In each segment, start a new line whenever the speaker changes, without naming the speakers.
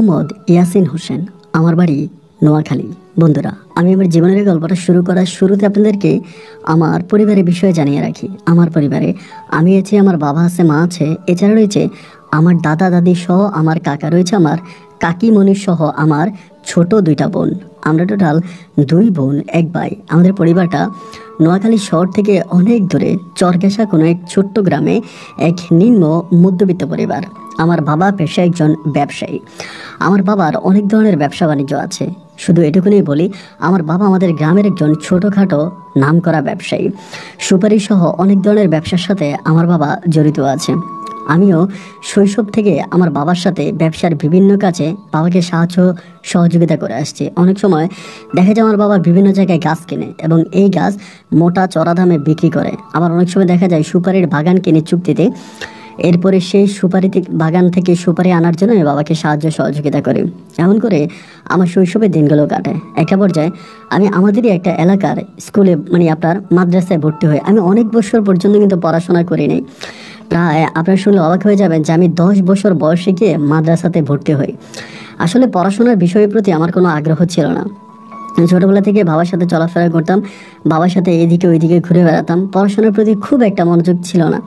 মোহাম্মদ ইয়াসিন হোসেন, আমার বাড়ি নোয়াখালী। বন্ধুরা, আমি আমার জীবনের গল্পটা শুরু করার শুরুতে আপনাদেরকে আমার পরিবারের বিষয়ে জানিয়ে রাখি। আমার পরিবারে আমি আছি, আমার বাবা আছে, মা আছে, এছাড়া রয়েছে আমার দাদা দাদি সহ আমার কাকা রয়েছে, আমার কাকিমণি সহ আমার ছোট দুইটা বোন। আমরা টোটাল 2 বোন 1 ভাই। আমাদের পরিবারটা নোয়াখালী শহর থেকে অনেক দূরে চরঘেঁষা কোনো এক ছোট্ট গ্রামে এক নিম্ন মধ্যবিত্ত পরিবার। আমার বাবা পেশায় একজন ব্যবসায়ী। আমার বাবার অনেক ধরনের ব্যবসা বাণিজ্য আছে। শুধু এটুকুনি বলি, আমার বাবা আমাদের গ্রামের একজন ছোটোখাটো নামকরা ব্যবসায়ী। সুপারি সহ অনেক ধরনের ব্যবসার সাথে আমার বাবা জড়িত আছে। আমিও শৈশব থেকে আমার বাবার সাথে ব্যবসার বিভিন্ন কাজে বাবাকে সহযোগিতা করে আসছি। অনেক সময় দেখা যায় আমার বাবা বিভিন্ন জায়গায় গাছ কেনে এবং এই গাছ মোটা চড়া দামে বিক্রি করে। আবার অনেক সময় দেখা যায় সুপারির বাগান কিনে চুক্তিতে, এরপরে সেই বাগান থেকে সুপারি আনার জন্য আমি বাবাকে সহযোগিতা করি। এমন করে আমার শৈশবের দিনগুলো কাটে। একটা পর্যায়ে আমি আমাদেরই একটা এলাকার স্কুলে আপনার মাদ্রাসায় ভর্তি হই। আমি অনেক বছর পর্যন্ত কিন্তু পড়াশোনা করিনি। প্রায় আপনারা শুনলে অবাক হয়ে যাবেন যে আমি 10 বছর বয়সে গিয়ে মাদ্রাসাতে ভর্তি হই। আসলে পড়াশোনার বিষয়ের প্রতি আমার কোনো আগ্রহ ছিল না। ছোটোবেলা থেকে বাবার সাথে চলাফেরা করতাম, বাবার সাথে এদিকে ওইদিকে ঘুরে বেড়াতাম। পড়াশোনার প্রতি খুব একটা মনোযোগ ছিল না,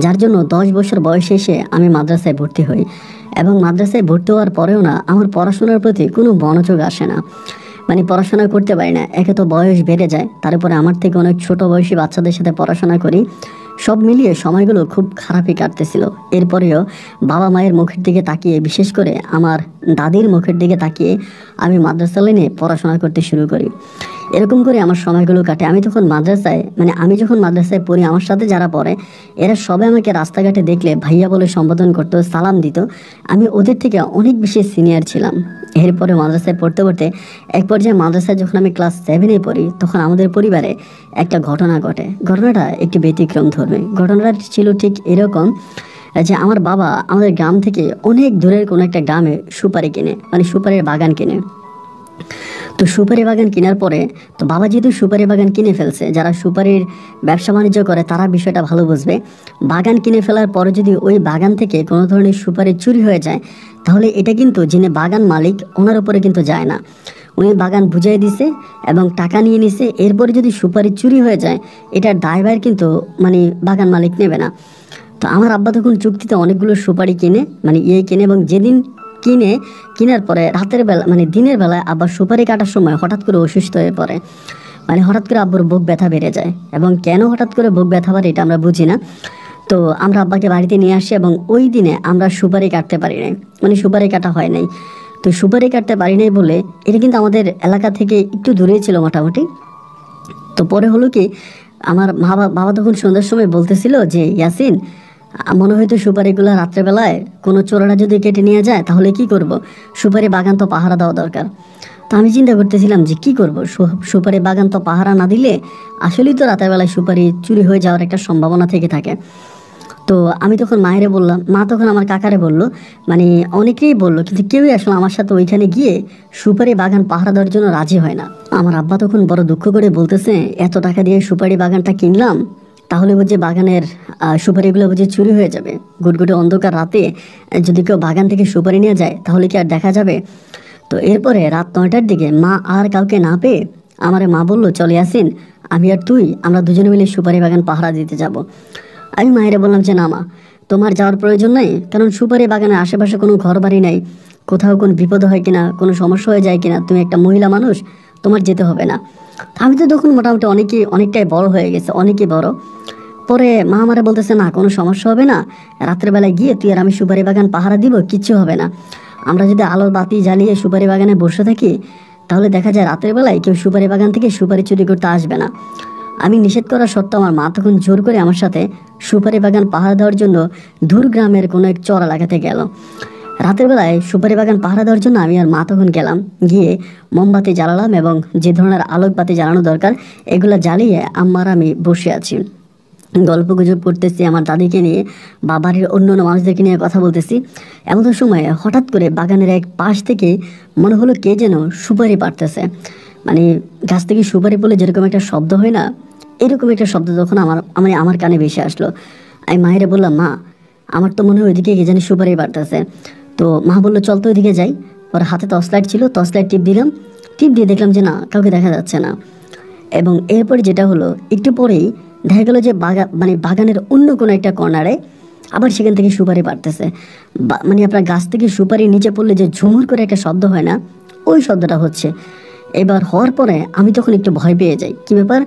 যার জন্য 10 বছর বয়সে এসে আমি মাদ্রাসায় ভর্তি হই। এবং মাদ্রাসায় ভর্তি হওয়ার পরেও না আমার পড়াশোনার প্রতি কোনো মনোযোগ আসে না। পড়াশোনা করতে পারি না। একে তো বয়স বেড়ে যায়, তারপরে আমার থেকে অনেক ছোট বয়সী বাচ্চাদের সাথে পড়াশোনা করি। সব মিলিয়ে সময়গুলো খুব খারাপই কাটতেছিল। এরপরেও বাবা মায়ের মুখের দিকে তাকিয়ে, বিশেষ করে আমার দাদির মুখের দিকে তাকিয়ে আমি মাদ্রাসা লাইনে পড়াশোনা করতে শুরু করি। এরকম করে আমার সময়গুলো কাটে। আমি যখন মাদ্রাসায় পড়ি, আমার সাথে যারা পড়ে এরা সবাই আমাকে রাস্তাঘাটে দেখলে ভাইয়া বলে সম্বোধন করতো, সালাম দিত। আমি ওদের থেকে অনেক বেশি সিনিয়র ছিলাম। এরপরে মাদ্রাসায় পড়তে পড়তে এক পর্যায়ে মাদ্রাসায় যখন আমি ক্লাস 7-এ পড়ি, তখন আমাদের পরিবারে একটা ঘটনা ঘটে। ঘটনাটা একটি ব্যতিক্রম ধর্মী। ঘটনাটা ছিল ঠিক এরকম যে আমার বাবা আমাদের গ্রাম থেকে অনেক দূরের কোনো একটা গ্রামে সুপারি কিনে, সুপারির বাগান কিনে। তো সুপারি বাগান কেনার পরে তো বাবা যেহেতু সুপারি বাগান কিনে ফেলছে, যারা সুপারির ব্যবসা বাণিজ্য করে তারা বিষয়টা ভালো বুঝবে। বাগান কিনে ফেলার পরে যদি ওই বাগান থেকে কোনো ধরনের সুপারি চুরি হয়ে যায়, তাহলে এটা কিন্তু যিনি বাগান মালিক ওনার উপরে কিন্তু যায় না। উনি বাগান বুঝিয়ে দিছে এবং টাকা নিয়ে নিছে। এরপরে যদি সুপারি চুরি হয়ে যায়, এটার দায়ভার কিন্তু বাগান মালিক নেবে না। তো আমার আব্বা তখন চুক্তিতে অনেকগুলো সুপারি কিনে এবং যেদিন কেনার পরে রাতের বেলা দিনের বেলায় আব্বা সুপারি কাটার সময় হঠাৎ করে অসুস্থ হয়ে পড়ে। হঠাৎ করে আব্বুর বুক ব্যথা বেড়ে যায়। এবং কেন হঠাৎ করে বুক ব্যথা বাড়ে এটা আমরা বুঝি না। তো আমরা আব্বাকে বাড়িতে নিয়ে আসি এবং ওই দিনে আমরা সুপারি কাটতে পারি নাই, সুপারি কাটা হয় নাই। তো সুপারি কাটতে পারি নাই বলে, এটা কিন্তু আমাদের এলাকা থেকে একটু দূরেই ছিল মোটামুটি। তো পরে হলো কি, আমার বাবা তখন সন্ধ্যার সময় বলতেছিল যে, ইয়াসিন, মনে হয়তো সুপারিগুলো রাত্রেবেলায় কোনো চোরেরা যদি কেটে নিয়ে যায় তাহলে কি করব? সুপারি বাগান তো পাহারা দেওয়া দরকার। তো আমি চিন্তা করতেছিলাম যে কি করব। সুপারি বাগান তো পাহারা না দিলে আসলেই তো রাতের বেলায় সুপারি চুরি হয়ে যাওয়ার একটা সম্ভাবনা থেকে থাকে। তো আমি তখন মায়েরে বললাম, মা তখন আমার কাকারে বলল, অনেকেই বললো, কিন্তু কেউই আসলে আমার সাথে ওইখানে গিয়ে সুপারি বাগান পাহারা দেওয়ার জন্য রাজি হয় না। আমার আব্বা তখন বড় দুঃখ করে বলতেছে, এত টাকা দিয়ে সুপারি বাগানটা কিনলাম, তাহলে বুঝি বাগানের সুপারিগুলো বুঝি চুরি হয়ে যাবে। গুটগুটে অন্ধকার রাতে যদি কেউ বাগান থেকে সুপারি নিয়ে যায় তাহলে কি আর দেখা যাবে? তো এরপরে রাত 9টার দিকে মা আর কাউকে না পেয়ে মা বললো, চলে আসিন, আমি আর তুই আমরা দুজনে মিলে সুপারি বাগান পাহারা দিতে যাব। আমি মায়েরা বললাম যে, না মা, তোমার যাওয়ার প্রয়োজন নাই, কারণ সুপারি বাগানের আশেপাশে কোনো ঘর বাড়ি নাই, কোথাও কোনো বিপদ হয় কিনা, কোনো সমস্যা হয়ে যায় কিনা, তুমি একটা মহিলা মানুষ, তোমার যেতে হবে না। আমি তো তখন মোটামুটি অনেকটাই বড় হয়ে গেছে, অনেকই বড়। পরে মা আমারে বলতেছে, না কোনো সমস্যা হবে না, রাত্রেবেলায় গিয়ে তুই আর আমি সুপারি বাগান পাহারা দিব, কিচ্ছু হবে না। আমরা যদি আলো বাতি জ্বালিয়ে সুপারি বাগানে বসে থাকি, তাহলে দেখা যায় রাতের বেলায় কেউ সুপারি বাগান থেকে সুপারি চুরি করতে আসবে না। আমি নিষেধ করা সত্ত্বেও আমার মা তখন জোর করে আমার সাথে সুপারি বাগান পাহারা দেওয়ার জন্য দূর গ্রামের কোনো এক চর এলাকাতে গেল। রাতের বেলায় সুপারি বাগান পাহারা দেওয়ার জন্য আমি আর মা তখন গেলাম, গিয়ে মোমবাতি জ্বালালাম এবং যে ধরনের আলোকবাতি জ্বালানো দরকার এগুলো জ্বালিয়ে আমি বসে আছি, গল্প গুজব করতেছি আমার দাদিকে নিয়ে বা বাড়ির অন্য মানুষদেরকে নিয়ে কথা বলতেছি। এমন সময় হঠাৎ করে বাগানের এক পাশ থেকে মনে হলো কে যেন সুপারি পাড়তেছে। গাছ থেকে সুপারি পড়লে যেরকম একটা শব্দ হয় না, এরকম একটা শব্দ তখন আমার কানে ভেসে আসলো। আমি মায়েরা বললাম, মা, আমার তো মনে হয় ওইদিকে কে জানি সুপারি পাড়তেছে। তো মা বললো চল তো ওইদিকে যাই। পরে হাতে টর্চ লাইট ছিল, টর্চ লাইট টিপ দিলাম, টিপ দিয়ে দেখলাম যে না, কাউকে দেখা যাচ্ছে না। এবং এরপরে যেটা হলো, একটু পরেই দেখা গেলো যে বাগানের অন্য কোনো একটা কর্নারে আবার সেখান থেকে সুপারি পাড়তেছে। মানে আপনার গাছ থেকে সুপারি নিচে পড়লে যে ঝুমুর করে একটা শব্দ হয় না, ওই শব্দটা হচ্ছে। এবার হওয়ার পরে আমি তখন একটু ভয় পেয়ে যাই, কী ব্যাপার,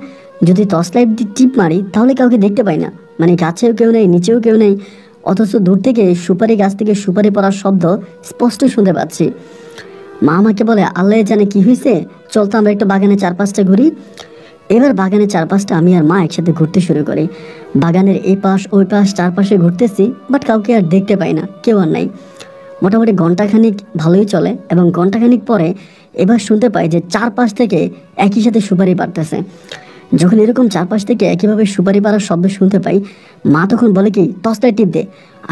যদি টর্চ লাইট দিয়ে টিপ মারি তাহলে কাউকে দেখতে পাই না, মানে গাছেও কেউ নেই, নিচেও কেউ নেই, অথচ দূর থেকে সুপারি গাছ থেকে সুপারি পড়ার শব্দ স্পষ্ট শুনতে পাচ্ছি। মা আমাকে বলে আল্লাহ জানে কি হয়েছে, চল তো আমরা একটু বাগানের চারপাশটা ঘুরি। এবার বাগানের চারপাশটা আমি আর মা একসাথে ঘুরতে শুরু করি। বাগানের এই পাশ ওই পাশ চারপাশে ঘুরতেছি, বাট কাউকে আর দেখতে পাই না, কেউ আর নাই। মোটামুটি ঘন্টাখানিক ভালোই চলে, এবং ঘন্টাখানিক পরে এবার শুনতে পাই যে চারপাশ থেকে একই সাথে সুপারি পাড়তেছে। যখন এরকম চারপাশ থেকে একইভাবে সুপারি পাড়ার শব্দ শুনতে পাই, মা তখন বলে কি টর্চ লাইট টিপ দে।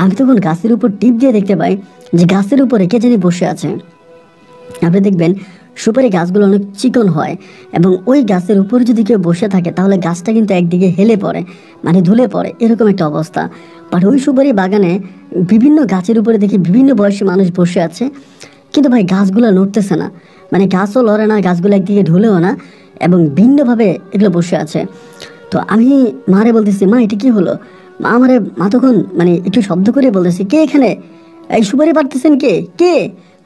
আমি তখন গাছের উপর টিপ দিয়ে দেখতে পাই যে গাছের উপরে কে জানি বসে আছে। আপনি দেখবেন সুপারি গাছগুলো অনেক চিকন হয়, এবং ওই গাছের উপরে যদি কেউ বসে থাকে তাহলে গাছটা কিন্তু একদিকে হেলে পড়ে, মানে ধুলে পড়ে, এরকম একটা অবস্থা। বাট ওই সুপারি বাগানে বিভিন্ন গাছের উপরে দেখি বিভিন্ন বয়সী মানুষ বসে আছে, কিন্তু ভাই গাছগুলো নড়তেছে না, মানে গাছও লড়ে না, গাছগুলো একদিকে ঢুলেও না, এবং ভিন্নভাবে এগুলো বসে আছে। তো আমি মারে বলতেছি, মা এটা কি হলো? মা তখন মানে একটু শব্দ করে বলতেছি, কে এখানে, এই সুপারি পাড়তেছেন কে কে?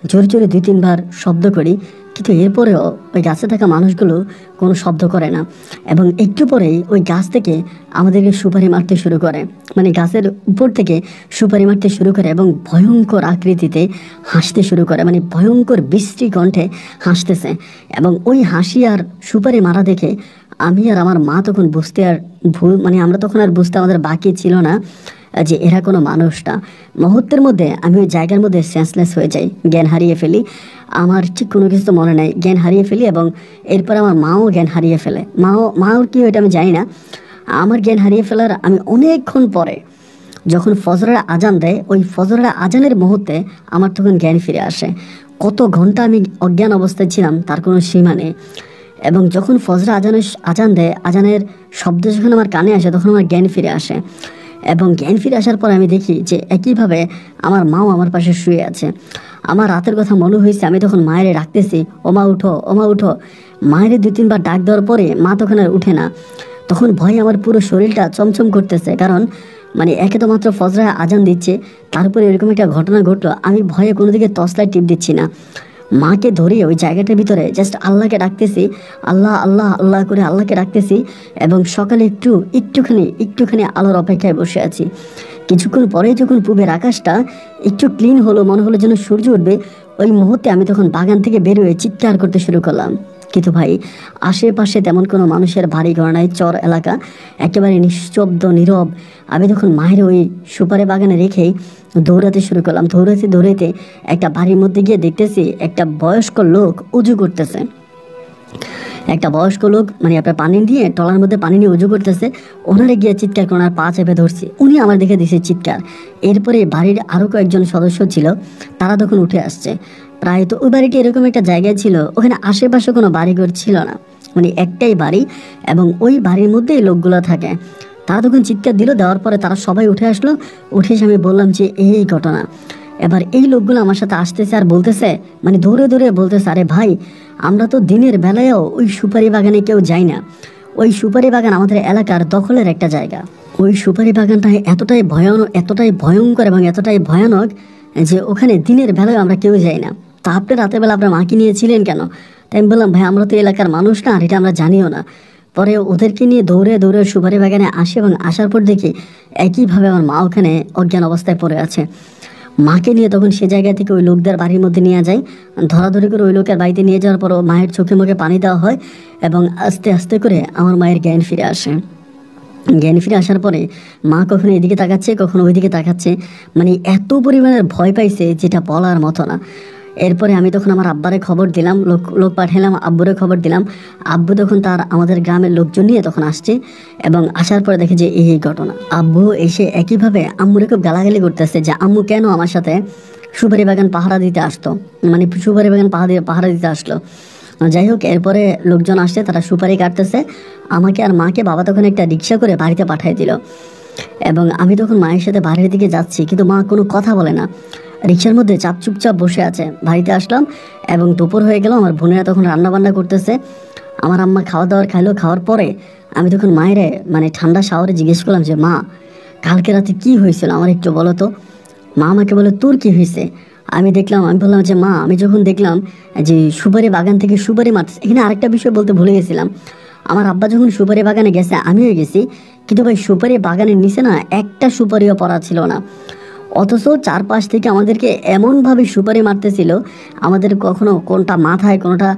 জোরে জোরে 2-3 বার শব্দ করি, কিন্তু এরপরেও ওই গাছে থাকা মানুষগুলো কোনো শব্দ করে না। এবং একটু পরেই ওই গাছ থেকে আমাদেরকে সুপারি মারতে শুরু করে, মানে গাছের উপর থেকে সুপারি মারতে শুরু করে, এবং ভয়ঙ্কর আকৃতিতে হাসতে শুরু করে, মানে ভয়ঙ্কর বিশ্রী কণ্ঠে হাসতেছে। এবং ওই হাসি আর সুপারি মারা দেখে আমি আর আমার মা তখন বুঝতে আর মানে আমরা তখন আর বুঝতে আমাদের বাকি ছিল না যে এরা কোনো মানুষ না। মুহূর্তের মধ্যে আমি ওই জায়গার মধ্যে সেন্সলেস হয়ে যাই, জ্ঞান হারিয়ে ফেলি। আমার ঠিক কোনো কিছু তো মনে নেই, জ্ঞান হারিয়ে ফেলি। এবং এরপর আমার মাও জ্ঞান হারিয়ে ফেলে। মাও কি এটা আমি জানি না। আমার জ্ঞান হারিয়ে ফেলার আমি অনেকক্ষণ পরে যখন ফজরের আজান দেয়, ওই ফজরের আজানের মুহূর্তে আমার তখন জ্ঞান ফিরে আসে। কত ঘন্টা আমি অজ্ঞান অবস্থায় ছিলাম তার কোনো সীমা নেই। এবং যখন ফজরের আজান দেয়, আজানের শব্দ যখন আমার কানে আসে, তখন আমার জ্ঞান ফিরে আসে। এবং জ্ঞান ফিরে আসার পর আমি দেখি যে একইভাবে আমার মাও আমার পাশে শুয়ে আছে। আমার রাতের কথা মনে হয়েছে, আমি তখন মায়ের ডাকতেছি, ওমা উঠো, ওমা উঠো। মায়ের 2-3 বার ডাক দেওয়ার পরে মা তখন আর উঠে না। তখন ভয়ে আমার পুরো শরীরটা চমচম করতেছে, কারণ মানে একে তো মাত্র ফজরে আজান দিচ্ছে, তারপরে এরকম একটা ঘটনা ঘটলো। আমি ভয়ে কোনো দিকে টর্চ লাইট টিপ দিচ্ছি না, মাকে ধরে ওই জায়গাটার ভিতরে জাস্ট আল্লাহকে ডাকতেছি, আল্লাহ আল্লাহ আল্লাহ করে আল্লাহকে ডাকতেছি। এবং সকালে একটুখানি আলোর অপেক্ষায় বসে আছি। কিছুক্ষণ পরে যখন পূবের আকাশটা একটু ক্লিন হলো, মনে হলো যেন সূর্য উঠবে, ওই মুহূর্তে আমি তখন বাগান থেকে বেরোয় চিৎকার করতে শুরু করলাম। কিন্তু ভাই আশেপাশে তেমন কোনো মানুষের বাড়ি ঘর নাই, চর এলাকা, একেবারে নিঃশব্দ নীরব। আমি তখন মায়ের ওই সুপারি বাগানে রেখেই দৌড়াতে শুরু করলাম। দৌড়াতে একটা বাড়ির মধ্যে গিয়ে দেখতেছি একটা বয়স্ক লোক উজু করতেছে। একটা বয়স্ক লোক মানে আপনার পানি দিয়ে টলার মধ্যে পানি নিয়ে উজু করতেছে। ওনারে গিয়ে চিৎকার করে ওনার পা চেপে ধরছি, উনি আমার দেখে দিয়েছে চিৎকার। এরপরে বাড়ির আরও কয়েকজন সদস্য ছিল, তারা তখন উঠে আসছে। প্রায় তো ওই বাড়িটি এরকম একটা জায়গায় ছিল, ওখানে আশেপাশে কোনো বাড়িঘর ছিল না, মানে একটাই বাড়ি, এবং ওই বাড়ির মধ্যেই লোকগুলো থাকে। তারা তখন চিৎকার দিল, দেওয়ার পরে তারা সবাই উঠে আসলো। উঠে এসে আমি বললাম যে এই ঘটনা। এবার এই লোকগুলো আমার সাথে আসতেছে আর বলতেছে, মানে দৌড়ে বলতেছে, আরে ভাই আমরা তো দিনের বেলায়ও ওই সুপারি বাগানে কেউ যাই না। ওই সুপারি বাগান আমাদের এলাকার দখলের একটা জায়গা। ওই সুপারি বাগানটা এতটাই ভয়ঙ্কর এবং এতটাই ভয়ানক যে ওখানে দিনের বেলায় আমরা কেউ যাই না। তা আপনি রাতের বেলা আপনার মাকে নিয়েছিলেন কেন? তাই আমি বললাম, ভাই আমরা তো এলাকার মানুষ না, আর এটা আমরা জানিও না। পরে ওদেরকে নিয়ে দৌড়ে সুপারি বাগানে আসি, এবং আসার পর দেখি একইভাবে আমার মা ওখানে অজ্ঞান অবস্থায় পড়ে আছে। মাকে নিয়ে তখন সে জায়গা থেকে ওই লোকদের বাড়ির মধ্যে নিয়ে যায়। ধরাধরি করে ওই লোকের বাড়িতে নিয়ে যাওয়ার পরও মায়ের চোখে মুখে পানি দেওয়া হয়, এবং আস্তে আস্তে করে আমার মায়ের জ্ঞান ফিরে আসে। জ্ঞান ফিরে আসার পরে মা কখনো এদিকে তাকাচ্ছে, কখনো ওইদিকে তাকাচ্ছে, মানে এত পরিমাণের ভয় পাইছে যেটা বলার মতো না। এরপরে আমি তখন আমার আব্বারে খবর দিলাম, লোক পাঠালাম, আব্বুরে খবর দিলাম। আব্বু তখন আমাদের গ্রামের লোকজন নিয়ে তখন আসছে, এবং আসার পরে দেখে যে এই ঘটনা। আব্বু এসে একইভাবে আম্মুরে খুব গালাগালি করতেছে যে আম্মু কেন আমার সাথে সুপারি বাগান পাহারা দিতে আসতো, মানে সুপারি বাগান পাহারা দিতে আসলো। যাই হোক, এরপরে লোকজন আসছে, তারা সুপারি কাটতেছে। আমাকে আর মাকে বাবা তখন একটা রিক্সা করে বাড়িতে পাঠিয়ে দিল। এবং আমি তখন মায়ের সাথে বাড়ির দিকে যাচ্ছি, কিন্তু মা কোনো কথা বলে না। রিক্সার মধ্যে চুপচাপ বসে আছে। বাড়িতে আসলাম এবং দুপুর হয়ে গেল, আমার বোনেরা তখন রান্না বান্না করতেছে। আমার আম্মা খাওয়া দাওয়ার খাইলো। খাওয়ার পরে আমি তখন মায়েরে মানে ঠান্ডা শাওয়ারে জিজ্ঞেস করলাম যে মা, কালকে রাতে কি হয়েছিল আমার একটু বলো তো। মা আমাকে বলে তোর কি হয়েছে। আমি বললাম যে মা, আমি যখন দেখলাম যে সুপারি বাগান থেকে সুপারি মারতেছে। এখানে আরেকটা বিষয় বলতে ভুলে গেছিলাম, আমার আব্বা যখন সুপারি বাগানে গেছে আমিও গেছি, কিন্তু ভাই সুপারি বাগানের নিচে না একটা সুপারিও পড়া ছিল না। অথচ চারপাশ থেকে আমাদেরকে এমনভাবে সুপারি মারতেছিল, আমাদের কখনো কোনটা মাথায় কোনটা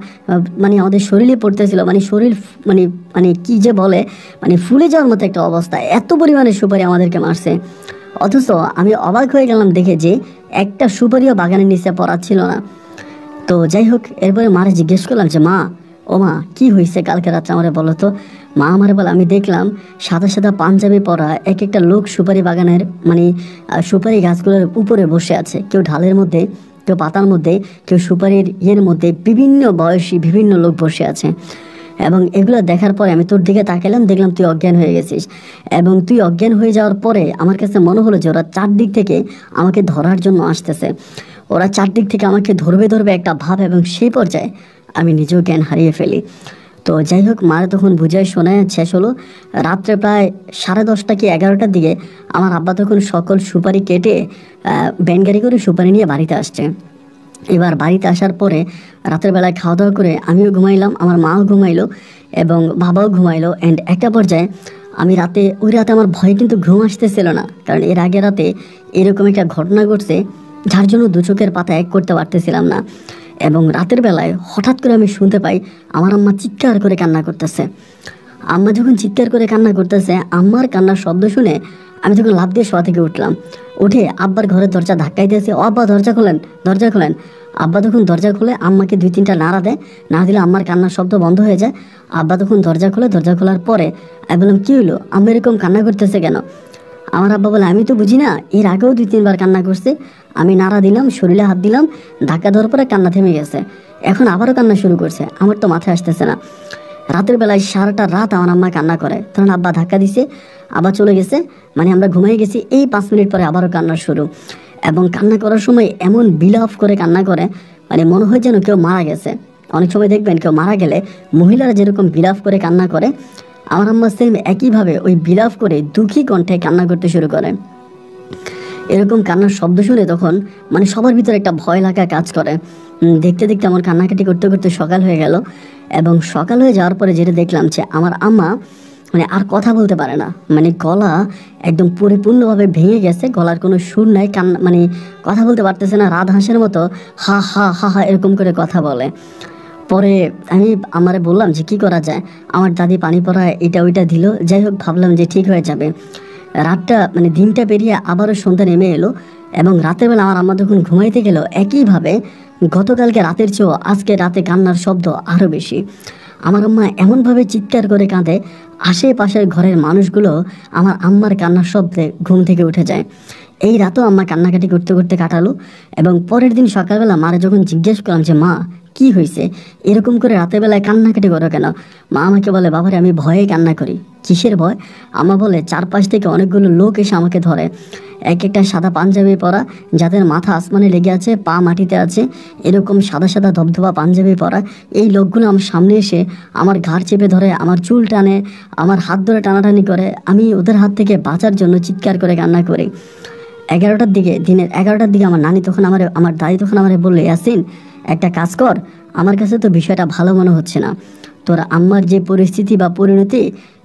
মানে আমাদের শরীরে পড়তেছিল, মানে শরীর মানে মানে কি যে বলে, মানে ফুলে যাওয়ার মতো একটা অবস্থা, এত পরিমাণে সুপারি আমাদেরকে মারছে। অথচ আমি অবাক হয়ে গেলাম দেখে যে একটা সুপারিও বাগানের নিচে পড়া ছিল না। তো যাই হোক, এরপরে মারে জিজ্ঞেস করলাম যে মা, ও মা কি হয়েছে কালকে রাত্রে আমারে বলো তো। মা আমারে বলে, আমি দেখলাম সাদা সাদা পাঞ্জাবি পরা এক একটা লোক সুপারি বাগানের মানে সুপারি গাছগুলোর উপরে বসে আছে, কেউ ঢালের মধ্যে, কেউ পাতার মধ্যে, কেউ সুপারির ইয়ের মধ্যে, বিভিন্ন বয়সী বিভিন্ন লোক বসে আছে। এবং এগুলো দেখার পরে আমি তোর দিকে তাকালাম, দেখলাম তুই অজ্ঞান হয়ে গেছিস। এবং তুই অজ্ঞান হয়ে যাওয়ার পরে আমার কাছে মনে হলো যে ওরা চারদিক থেকে আমাকে ধরার জন্য আসতেছে, ওরা চারদিক থেকে আমাকে ধরবে একটা ভাব, এবং সেই পর্যায়ে আমি নিজেও জ্ঞান হারিয়ে ফেলি। তো যাই হোক, মারা তখন বুঝায় শোনায় শেষ হলো। রাত্রে প্রায় 10:30 কি 11টার দিকে আমার আব্বা তখন সকল সুপারি কেটে ভ্যান গাড়ি করে সুপারি নিয়ে বাড়িতে আসছে। এবার বাড়িতে আসার পরে রাতের বেলায় খাওয়া দাওয়া করে আমিও ঘুমাইলাম, আমার মাও ঘুমাইলো এবং বাবাও ঘুমাইলো। অ্যান্ড একটা পর্যায়ে আমি ওই রাতে আমার ভয় কিন্তু ঘুম আসতেছিল না, কারণ এর আগে রাতে এরকম একটা ঘটনা ঘটছে যার জন্য দু চোখের পাতা এক করতে পারতেছিলাম না। এবং রাতের বেলায় হঠাৎ করে আমি শুনতে পাই আমার আম্মা চিৎকার করে কান্না করতেছে। আম্মা যখন চিৎকার করে কান্না করতেছে, আম্মার কান্নার শব্দ শুনে আমি তখন লাফ দিয়ে শোয়া থেকে উঠলাম। উঠে আব্বার ঘরের দরজা ধাক্কাইতেছে, ও আব্বা দরজা খোলেন, দরজা খোলেন। আব্বা তখন দরজা খুলে আম্মাকে 2-3টা নাড়া দেয়, না দিলে আম্মার কান্নার শব্দ বন্ধ হয়ে যায়। আব্বা তখন দরজা খোলে, দরজা খোলার পরে আমি বললাম কী হলো, আম্মা এরকম কান্না করতেছে কেন। আমার আব্বা বলে, আমি তো বুঝি না, এর আগেও 2-3বার কান্না করছে, আমি নাড়া দিলাম, শরীরে হাত দিলাম, ধাক্কা দেওয়ার পরে কান্না থেমে গেছে, এখন আবারও কান্না শুরু করছে, আমার তো মাথায় আসতেছে না। রাতের বেলায় সারাটা রাত আমার আম্মা কান্না করে, তখন আব্বা ধাক্কা দিছে, আবার চলে গেছে, মানে আমরা ঘুমিয়ে গেছি। এই 5 মিনিট পরে আবারও কান্না শুরু, এবং কান্না করার সময় এমন বিলাপ করে কান্না করে, মানে মনে হয় যেন কেউ মারা গেছে। অনেক সময় দেখবেন কেউ মারা গেলে মহিলারা যেরকম বিলাপ করে কান্না করে, আমার আম্মা সেম একইভাবে ওই বিলাপ করে দুঃখী কণ্ঠে কান্না করতে শুরু করে। এরকম কান্নার শব্দ শুনে তখন মানে সবার ভিতরে একটা ভয় লাগা কাজ করে। দেখতে দেখতে আমার কান্নাকাটি করতে করতে সকাল হয়ে গেল, এবং সকাল হয়ে যাওয়ার পরে যেটা দেখলাম যে আমার আম্মা মানে আর কথা বলতে পারে না, মানে গলা একদম পরিপূর্ণভাবে ভেঙে গেছে, গলার কোনো সুর নাই, কান্না মানে কথা বলতে পারতেছে না, রাত হাঁসের মতো হা হা হা হা এরকম করে কথা বলে। পরে আমি আমারে বললাম যে কি করা যায়, আমার দাদি পানি পড়া এটা ওইটা দিল, যাই হোক ভাবলাম যে ঠিক হয়ে যাবে। রাতটা মানে দিনটা পেরিয়ে আবারও সন্ধ্যা নেমে এলো, এবং রাতের বেলা আমার আম্মা যখন ঘুমাইতে গেল একইভাবে গতকালকে রাতের চেয়েও আজকে রাতে কান্নার শব্দ আরও বেশি। আমার আম্মা এমনভাবে চিৎকার করে কাঁদে, আশেপাশের ঘরের মানুষগুলো আমার আম্মার কান্নার শব্দে ঘুম থেকে উঠে যায়। এই রাতেও আম্মা কান্নাকাটি করতে করতে কাটালো। এবং পরের দিন সকালবেলা মারা যখন জিজ্ঞেস করলাম যে মা কি হয়েছে, এরকম করে রাতের বেলায় কান্নাকাটি করো কেন, মা আমাকে বলে বাবারে আমি ভয়ে কান্না করি। কিসের ভয়? আম্মা বলে চারপাশ থেকে অনেকগুলো লোক এসে আমাকে ধরে, এক একটা সাদা পাঞ্জাবি পরা, যাদের মাথা আসমানে লেগে আছে, পা মাটিতে আছে, এরকম সাদা সাদা ধবধবা পাঞ্জাবি পরা এই লোকগুলো আমার সামনে এসে আমার ঘাড় চেপে ধরে, আমার চুল টানে, আমার হাত ধরে টানাটানি করে। আমি ওদের হাত থেকে বাঁচার জন্য চিৎকার করে কান্না করি। 11টার দিকে, দিনের 11টার দিকে আমার দাদি তখন আমারে বললে, ইয়াসিন একটা কাজ কর, আমার কাছে তো বিষয়টা ভালো মনে হচ্ছে না, তোর আম্মার যে পরিস্থিতি বা পরিণতি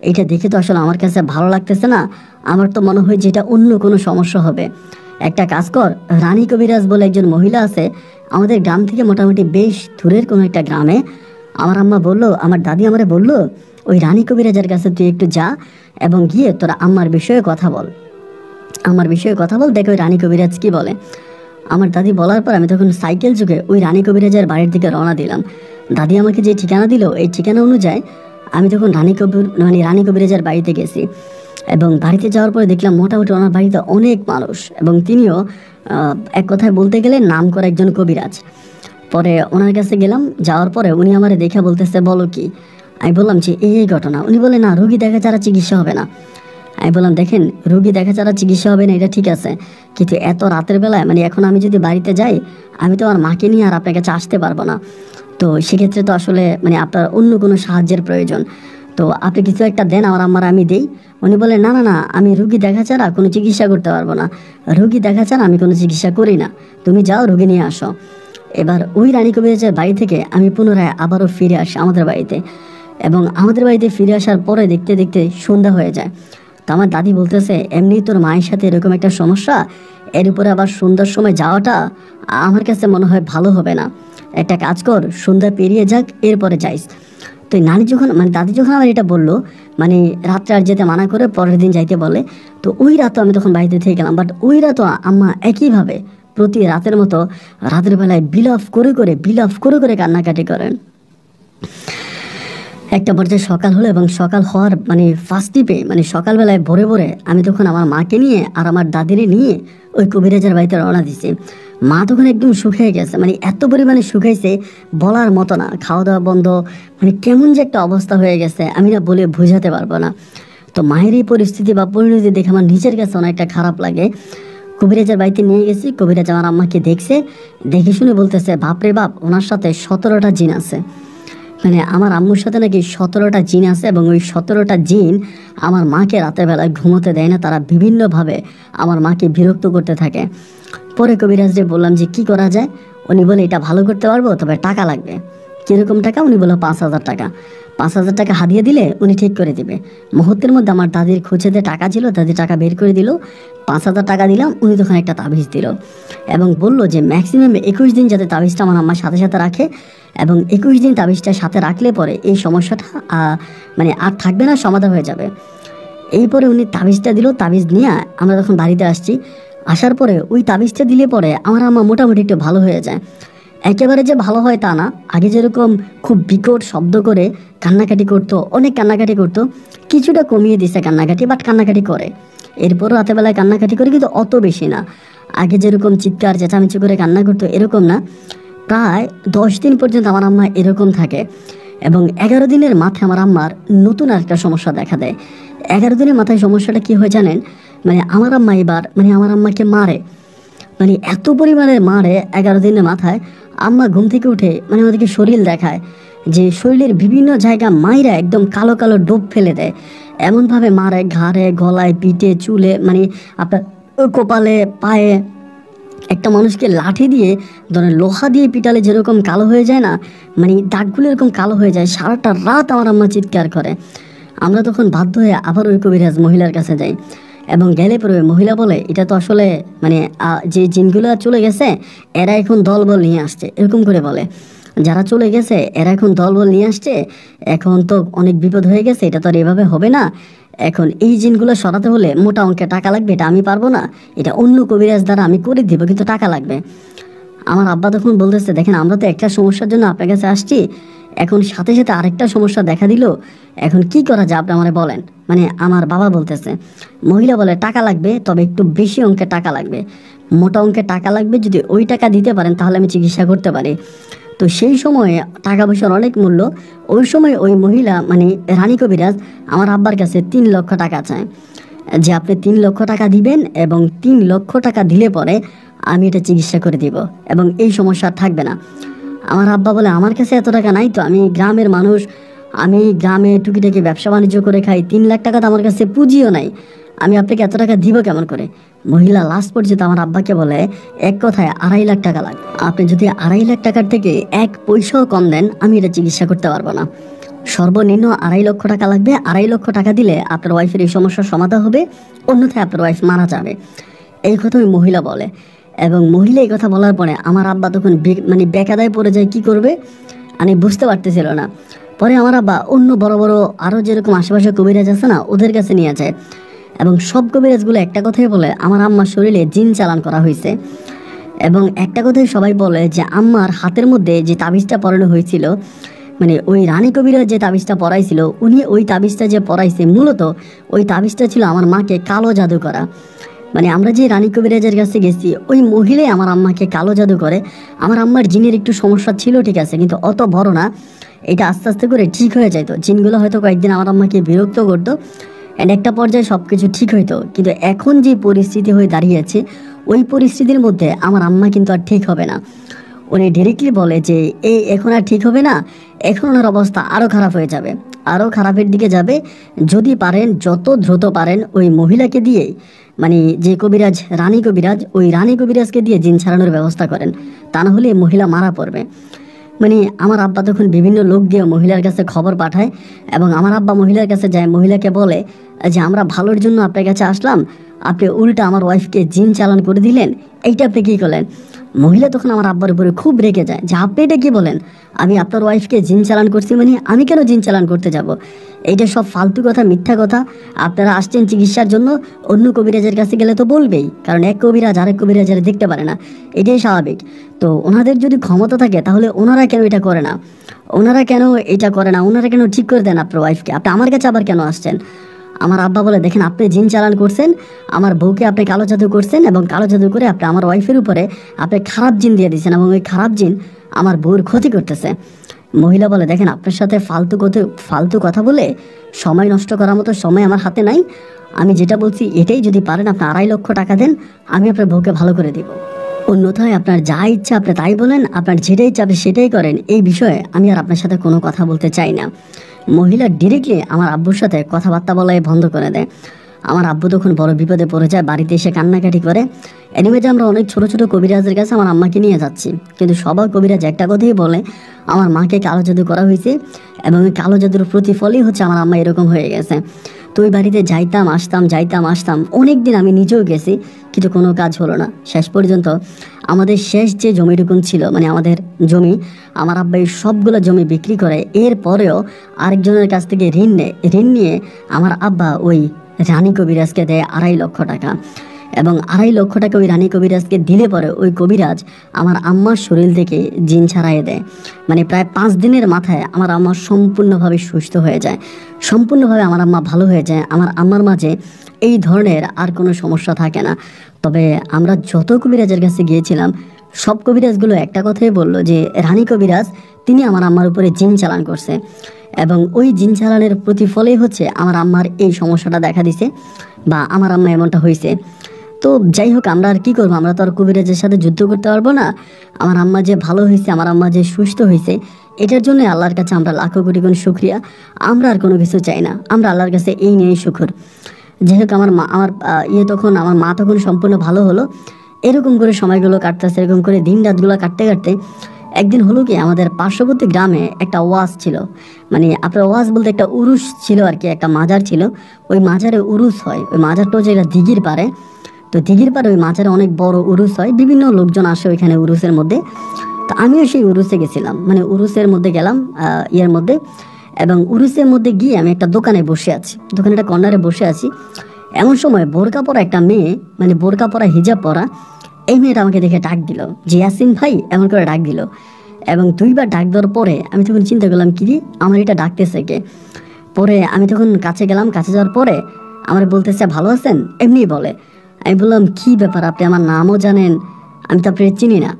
এটা দেখে তো আসলে আমার কাছে ভালো লাগতেছে না, আমার তো মনে হয় যে এটা অন্য কোনো সমস্যা হবে। একটা কাজ কর, রানী কবিরাজ বলে একজন মহিলা আছে আমাদের গ্রাম থেকে মোটামুটি বেশ দূরের কোনো একটা গ্রামে, আমার দাদি আমারে বললো ওই রানী কবিরাজের কাছে তুই একটু যা এবং গিয়ে তোরা আম্মার বিষয়ে কথা বল, দেখো ওই রানী কবিরাজ কি বলে। আমার দাদি বলার পর আমি তখন সাইকেল যুগে ওই রানী কবিরাজের বাড়ির দিকে রওনা দিলাম। দাদি আমাকে যে ঠিকানা দিল এই ঠিকানা অনুযায়ী আমি তখন রানী কবিরাজের বাড়িতে গেছি। এবং বাড়িতে যাওয়ার পরে দেখলাম মোটামুটি ওনার বাড়িতে অনেক মানুষ, এবং তিনিও এক কথায় বলতে গেলে নাম করা একজন কবিরাজ। পরে ওনার কাছে গেলাম, যাওয়ার পরে উনি আমারে দেখে বলতেছে বলো কি। আমি বললাম যে এই ঘটনা। উনি বলে না, রোগী দেখা ছাড়া চিকিৎসা হবে না। আমি বললাম দেখেন রুগী দেখা ছাড়া চিকিৎসা হবে না এটা ঠিক আছে, কিন্তু এত রাতের বেলায় মানে এখন আমি যদি বাড়িতে যাই আমি তো আমার মাকে নিয়ে আর আপনার কাছে আসতে পারবো না। তো সেক্ষেত্রে তো আসলে মানে আপনার অন্য কোনো সাহায্যের প্রয়োজন, তো আপনি কিছু একটা দেন আমার আম্মার আমি দেই। উনি বলে না না না, আমি রুগী দেখা ছাড়া কোনো চিকিৎসা করতে পারবো না, রুগী দেখা ছাড়া আমি কোনো চিকিৎসা করি না, তুমি যাও রুগী নিয়ে আসো। এবার ওই রানী কবিরাজের বাড়ি থেকে আমি পুনরায় আবারও ফিরে আসি আমাদের বাড়িতে, এবং আমাদের বাড়িতে ফিরে আসার পরে দেখতে দেখতে সন্ধ্যা হয়ে যায়। তো আমার দাদি বলতেছে এমনি তোর মায়ের সাথে এরকম একটা সমস্যা, এর উপরে আবার সন্ধ্যার সময় যাওয়াটা আমার কাছে মনে হয় ভালো হবে না, একটা কাজ কর সন্ধ্যা পেরিয়ে যাক এরপরে যাইস। তো নানি যখন মানে দাদি যখন আমার এটা বললো মানে রাত্রে আর যেতে মানা করে পরের দিন যাইতে বলে, তো ওই রাতও আমি তখন বাড়িতে থেকে গেলাম। বাট ওই রাতও আম্মা একইভাবে প্রতি রাতের মতো রাতের বেলায় বিলাপ করে করে কান্নাকাটি করেন। একটা পর্যায়ে সকাল হলো এবং সকাল হওয়ার মানে ফার্স্ট টিপে মানে সকালবেলায় ভোরে ভোরে আমি তখন আমার মাকে নিয়ে আর আমার দাদিরে নিয়ে ওই কবিরাজের বাড়িতে রওনা দিছি। মা তখন একদম শুকিয়ে গেছে, মানে এত পরিমাণে শুকাইছে বলার মতো না, খাওয়া দাওয়া বন্ধ, মানে কেমন যে একটা অবস্থা হয়ে গেছে আমি না বলে বোঝাতে পারবো না। তো মায়ের এই পরিস্থিতি বা পরিণতি দেখে আমার নিজের কাছে অনেকটা খারাপ লাগে। কবিরাজের বাড়িতে নিয়ে গেছি, কবিরাজ আমার আম্মাকে দেখছে, দেখে শুনে বলতেছে বাপরে বাপ ওনার সাথে 17টা জিন আছে, মানে আমার আম্মুর সাথে নাকি 17টা জিন আছে, এবং ওই 17টা জিন আমার মাকে রাতের বেলায় ঘুমোতে দেয় না, তারা বিভিন্নভাবে আমার মাকে বিরক্ত করতে থাকে। পরে কবিরাজরে বললাম যে কি করা যায়, উনি বলে এটা ভালো করতে পারবো, তবে টাকা লাগবে। কীরকম টাকা? উনি বললো 5,000 টাকা। 5,000 টাকা হাতিয়ে দিলে উনি ঠিক করে দিবে। মুহূর্তের মধ্যে আমার দাদির খুঁজেতে টাকা ছিল, দাদি টাকা বের করে দিল, 5,000 টাকা দিলাম, উনি তখন একটা তাবিজ দিল এবং বলল যে ম্যাক্সিমাম 21 দিন যাতে তাবিজটা আমার আম্মার সাথে সাথে রাখে, এবং 21 দিন তাবিজটা সাথে রাখলে পরে এই সমস্যাটা মানে আর থাকবে না, সমাধান হয়ে যাবে। এরপরে উনি তাবিজটা দিল, তাবিজ নিয়ে আমরা তখন বাড়িতে আসছি। আসার পরে ওই তাবিজটা দিলে পরে আমার আম্মা মোটামুটি একটু ভালো হয়ে যায়। একেবারে যে ভালো হয় তা না, আগে যেরকম খুব বিকট শব্দ করে কান্নাকাটি করতো, অনেক কান্নাকাটি করতো, কিছুটা কমিয়ে দিছে কান্নাকাটি, বাট কান্নাকাটি করে। এরপরও রাতেবেলায় কান্নাকাটি করে, কিন্তু অত বেশি না। আগে যেরকম চিৎকার চেঁচামেচি করে কান্না করতো এরকম না। প্রায় 10 দিন পর্যন্ত আমার আম্মা এরকম থাকে, এবং 11 দিনের মাথায় আমার আম্মার নতুন আরেকটা সমস্যা দেখা দেয়। 11 দিনের মাথায় সমস্যাটা কি হয় জানেন? মানে আমার আম্মা এবার মানে আমার আম্মাকে মারে, মানে এত পরিমাণে মারে 11 দিনের মাথায়। আম্মা ঘুম থেকে উঠে মানে ওদেরকে শরীর দেখায় যে শরীরের বিভিন্ন জায়গা মাইরা একদম কালো কালো ডোব ফেলে দেয়, এমনভাবে মারে ঘাড়ে, গলায়, পিঠে, চুলে, মানে আপনার কপালে, পায়ে। একটা মানুষকে লাঠি দিয়ে ধরেন লোহা দিয়ে পিটালে যেরকম কালো হয়ে যায় না, মানে দাগগুলো এরকম কালো হয়ে যায়। সারাটা রাত আমার আম্মা চিৎকার করে। আমরা তখন বাধ্য হয়ে আবার ওই কবিরাজ মহিলার কাছে যাই, এবং গেলে পরে মহিলা বলে এটা তো আসলে মানে যে জিনগুলো চলে গেছে এরা এখন দলবল নিয়ে আসছে, এরকম করে বলে। যারা চলে গেছে এরা এখন দলবল নিয়ে আসছে, এখন তো অনেক বিপদ হয়ে গেছে, এটা তো আর এভাবে হবে না, এখন এই জিনগুলো সরাতে হলে মোটা অঙ্কের টাকা লাগবে, এটা আমি পারবো না, এটা অন্য কবিরাজ দ্বারা আমি করে দিব, কিন্তু টাকা লাগবে। আমার আব্বা তখন বলতেছে দেখেন আমরা তো একটা সমস্যার জন্য আপনার কাছে আসছি, এখন সাথে সাথে আরেকটা সমস্যা দেখা দিল, এখন কি করা যায় আপনি আমারে বলেন। মানে আমার বাবা বলতেছে, মহিলা বলে টাকা লাগবে, তবে একটু বেশি অঙ্কের টাকা লাগবে, মোটা অঙ্কের টাকা লাগবে, যদি ওই টাকা দিতে পারেন তাহলে আমি চিকিৎসা করতে পারি। তো সেই সময়ে টাকা পয়সার অনেক মূল্য। ওই সময় ওই মহিলা মানে রানী কবিরাজ আমার আব্বার কাছে 3 লক্ষ টাকা চায়, যে আপনি 3 লক্ষ টাকা দিবেন, এবং 3 লক্ষ টাকা দিলে পরে আমি এটা চিকিৎসা করে দিব এবং এই সমস্যা থাকবে না। আমার আব্বা বলে আমার কাছে এত টাকা নাই তো, আমি গ্রামের মানুষ, আমি গ্রামে টুকিটাকি ব্যবসা বাণিজ্য করে খাই, 3 লাখ টাকা তো আমার কাছে পুঁজিও নাই, আমি আপনাকে এত টাকা দিব কেমন করে। মহিলা লাস্ট পর্যন্ত আমার আব্বাকে বলে এক কথায় 2.5 লাখ টাকা লাগবে, আপনি যদি 2.5 লাখ টাকার থেকে 1 পয়সাও কম দেন আমি এটা চিকিৎসা করতে পারবো না। সর্বনিম্ন 2.5 লক্ষ টাকা লাগবে, 2.5 লক্ষ টাকা দিলে আপনার ওয়াইফের এই সমস্যার সমাধান হবে, অন্যথায় আপনার ওয়াইফ মারা যাবে। এই কথা ওই মহিলা বলে, এবং মহিলা এই কথা বলার পরে আমার আব্বা তখন মানে বেকায়দায় পড়ে যায়, কি করবে আমি বুঝতে পারতেছিল না। পরে আমার আব্বা অন্য বড় বড় আরও যেরকম আশেপাশে কবিরাজ আছে না ওদের কাছে নিয়ে যায়, এবং সব কবিরাজগুলো একটা কথাই বলে আমার আম্মার শরীরে জিন চালান করা হয়েছে, এবং একটা কথাই সবাই বলে যে আম্মার হাতের মধ্যে যে তাবিজটা পরানো হয়েছিল, মানে ওই রানী কবিরাজ যে তাবিজটা পরাইছিল, উনি ওই তাবিজটা যে পরাইছে মূলত ওই তাবিজটা ছিল আমার মাকে কালো জাদু করা। মানে আমরা যে রানী কবিরাজের কাছে গেছি ওই মহিলাই আমার আম্মাকে কালো জাদু করে। আমার আম্মার জিনের একটু সমস্যা ছিল ঠিক আছে, কিন্তু অত বড় না, এটা আস্তে আস্তে করে ঠিক হয়ে যাইতো। জিনগুলো হয়তো কয়েকদিন আমার আম্মাকে বিরক্ত করতো, অ্যান্ড একটা পর্যায়ে সব কিছু ঠিক হইতো, কিন্তু এখন যে পরিস্থিতি হয়ে দাঁড়িয়েছে ওই পরিস্থিতির মধ্যে আমার আম্মা কিন্তু আর ঠিক হবে না। উনি ডিরেক্টলি বলে যে এই এখন আর ঠিক হবে না, এখন ওনার অবস্থা আরও খারাপ হয়ে যাবে, আরও খারাপের দিকে যাবে। যদি পারেন যত দ্রুত পারেন ওই মহিলাকে দিয়ে, মানে যে কবিরাজ রানী কবিরাজ, ওই রানী কবিরাজকে দিয়ে জিন ছাড়ানোর ব্যবস্থা করেন, তা না হলে মহিলা মারা পড়বে। মানে আমার আব্বা তখন বিভিন্ন লোক দিয়ে মহিলার কাছে খবর পাঠায় এবং আমার আব্বা মহিলার কাছে যায়, মহিলাকে বলে যে আমরা ভালোর জন্য আপনার কাছে আসলাম, আপনি উল্টা আমার ওয়াইফকে জিন চালান করে দিলেন, এইটা আপনি কী করলেন। মহিলা তখন আমার আব্বার উপরে খুব রেগে যায় যে আপনি এটা কী বলেন, আমি আপনার ওয়াইফকে জিন চালান করছি, মানে আমি কেন জিন চালান করতে যাব, এইটা সব ফালতু কথা, মিথ্যা কথা। আপনারা আসছেন চিকিৎসার জন্য, অন্য কবিরাজের কাছে গেলে তো বলবেই, কারণ এক কবিরাজ আরেক কবিরাজের দেখতে পারে না, এটাই স্বাভাবিক। তো ওনাদের যদি ক্ষমতা থাকে তাহলে ওনারা কেন এটা করে না, ওনারা কেন ঠিক করে দেন আপনার ওয়াইফকে, আপনি আমার কাছে আবার কেন আসছেন। আমার আব্বা বলে দেখেন আপনি জিন চালান করছেন, আমার বউকে আপনি কালো জাদু করছেন এবং কালো জাদু করে আপনি আমার ওয়াইফের উপরে আপনি খারাপ জিন দিয়ে দিয়েছেন এবং ওই খারাপ জিন আমার বউর ক্ষতি করতেছে। মহিলা বলে দেখেন আপনার সাথে ফালতু কথা বলে সময় নষ্ট করার মতো সময় আমার হাতে নাই, আমি যেটা বলছি এটাই যদি পারেন আপনি 2.5 লক্ষ টাকা দেন, আমি আপনার বউকে ভালো করে দিব, অন্যথায় আপনার যা ইচ্ছা আপনি তাই বলেন, আপনার যেটাই চাপে সেটাই করেন, এই বিষয়ে আমি আর আপনার সাথে কোনো কথা বলতে চাই না। মহিলা ডিরেক্টলি আমার আব্বুর সাথে কথাবার্তা বলাই বন্ধ করে দেয়। আমার আব্বু তখন বড় বিপদে পড়ে যায়, বাড়িতে এসে কান্নাকাটি করে। এনিওয়েতে আমরা অনেক ছোট ছোট কবিরাজের কাছে আমার আম্মাকে নিয়ে যাচ্ছি, কিন্তু সবার কবিরাজ একটা কথাই বলে আমার মাকে কালো জাদু করা হয়েছে এবং ওই কালো জাদুর প্রতিফলই হচ্ছে আমার আম্মা এরকম হয়ে গেছে। তো ওই বাড়িতে যাইতাম আসতাম অনেক দিন, আমি নিজেও গেছি, কিন্তু কোনো কাজ হলো না। শেষ পর্যন্ত আমাদের শেষ যে জমিটুকুন ছিল, মানে আমাদের জমি, আমার আব্বা এই সবগুলো জমি বিক্রি করে, এরপরেও আরেকজনের কাছ থেকে ঋণ নিয়ে আমার আব্বা ওই রানী কবিরাজকে দেয় 2.5 লক্ষ টাকা এবং 2.5 লক্ষ টাকা ওই রানী কবিরাজকে দিলে পরে ওই কবিরাজ আমার আম্মার শরীর থেকে জিন ছাড়াই দেয়। মানে প্রায় 5 দিনের মাথায় আমার আম্মা সম্পূর্ণভাবে সুস্থ হয়ে যায়, সম্পূর্ণভাবে আমার আম্মা ভালো হয়ে যায়। আমার আম্মার মাঝে এই ধরনের আর কোনো সমস্যা থাকে না। তবে আমরা যত কবিরাজের কাছে গিয়েছিলাম সব কবিরাজগুলো একটা কথাই বললো যে রানী কবিরাজ তিনি আমার আম্মার উপরে জিন চালান করছে এবং ওই জিন চালানের প্রতিফলেই হচ্ছে আমার আম্মার এই সমস্যাটা দেখা দিছে বা আমার আম্মা এমনটা হয়েছে। তো যাই হোক, আমরা আর কী করবো, আমরা তো আর কবিরাজের সাথে যুদ্ধ করতে পারবো না। আমার আম্মা যে ভালো হয়েছে, আমার আম্মা যে সুস্থ হয়েছে, এটার জন্য আল্লাহর কাছে আমরা লাখো কোটি গুণ শুকরিয়া। আমরা আর কোনো কিছু চাই না, আমরা আল্লাহর কাছে এই নিয়েই শুকর। যাই হোক, আমার মা তখন সম্পূর্ণ ভালো হলো। এরকম করে সময়গুলো কাটতেছে, এরকম করে দিন রাতগুলো কাটতে কাটতে একদিন হলো কি, আমাদের পার্শ্ববর্তী গ্রামে একটা ওয়াজ ছিল, মানে আপনার ওয়াজ বলতে একটা উরুস ছিল আর কি, একটা মাজার ছিল। ওই মাজারে উরুস হয়, ওই মাজারটা হচ্ছে এটা দিঘির পারে। তো দিঘির পারে ওই মাজারে অনেক বড় উরুস হয়, বিভিন্ন লোকজন আসে ওইখানে উরুসের মধ্যে। তো আমিও সেই উরুসে গেছিলাম, মানে উরুসের মধ্যে গেলাম ইয়ের মধ্যে, এবং উরুসের মধ্যে গিয়ে আমি একটা দোকানে বসে আছি, দোকানে একটা কর্নারে বসে আছি। এমন সময় বোরকা পরা একটা মেয়ে, মানে বোরকা পরা হিজাব পরা, এই মেয়েটা আমাকে দেখে ডাক দিল যে ইয়াসিন ভাই, এমন করে ডাক দিল। এবং 2 বার ডাক দেওয়ার পরে আমি তখন চিন্তা করলাম কি আমার এটা ডাকতেছে কে। পরে আমি তখন কাছে গেলাম, কাছে যাওয়ার পরে আমার বলতেছে ভালো আছেন, এমনি বলে। আমি বললাম কি ব্যাপার, আপনি আমার নামও জানেন, আমি তো আপনার চিনি না।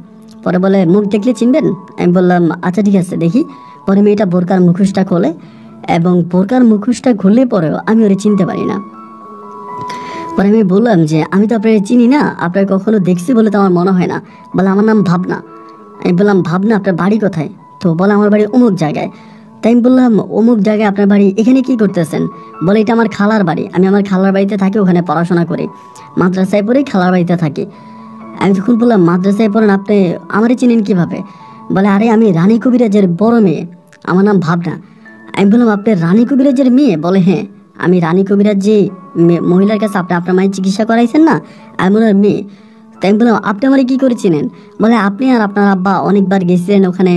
পরে বলে মুখ দেখলে চিনবেন। আমি বললাম আচ্ছা ঠিক আছে দেখি। পরে মেয়েটা বোরকার মুখোশটা খোলে এবং বোরকার মুখোশটা খুললে পরেও আমি ওরে চিনতে পারি না। পরে আমি বললাম যে আমি তো আপনার চিনি না, আপনার কখনো দেখছি বলে তো আমার মনে হয় না। বলে আমার নাম ভাবনা। আমি বললাম ভাবনা, আপনার বাড়ি কোথায়? তো বলে আমার বাড়ি অমুক জায়গায়। তাই আমি বললাম অমুক জায়গায় আপনার বাড়ি, এখানে কি করতেছেন? বলে এটা আমার খালার বাড়ি, আমি আমার খালার বাড়িতে থাকি, ওখানে পড়াশোনা করি, মাদ্রাসায় পড়েই খালার বাড়িতে থাকি। আমি তখন বললাম মাদ্রাসায় পড়েন, আপনি আমারই চিনেন কীভাবে? বলে আরে আমি রানী কবিরাজের বড় মেয়ে, আমার নাম ভাবনা। আমি বললাম আপনি রানী কবিরাজের মেয়ে? বলে হ্যাঁ, আমি রানী কবিরাজ যে মহিলার কাছে আপনার মায়ের চিকিৎসা করাইছেন না, আমি ওনার মেয়ে। তাই আমি বললাম আপনি আমারে কী করেছিলেন? বলে আপনি আর আপনার আব্বা অনেকবার গেছিলেন ওখানে,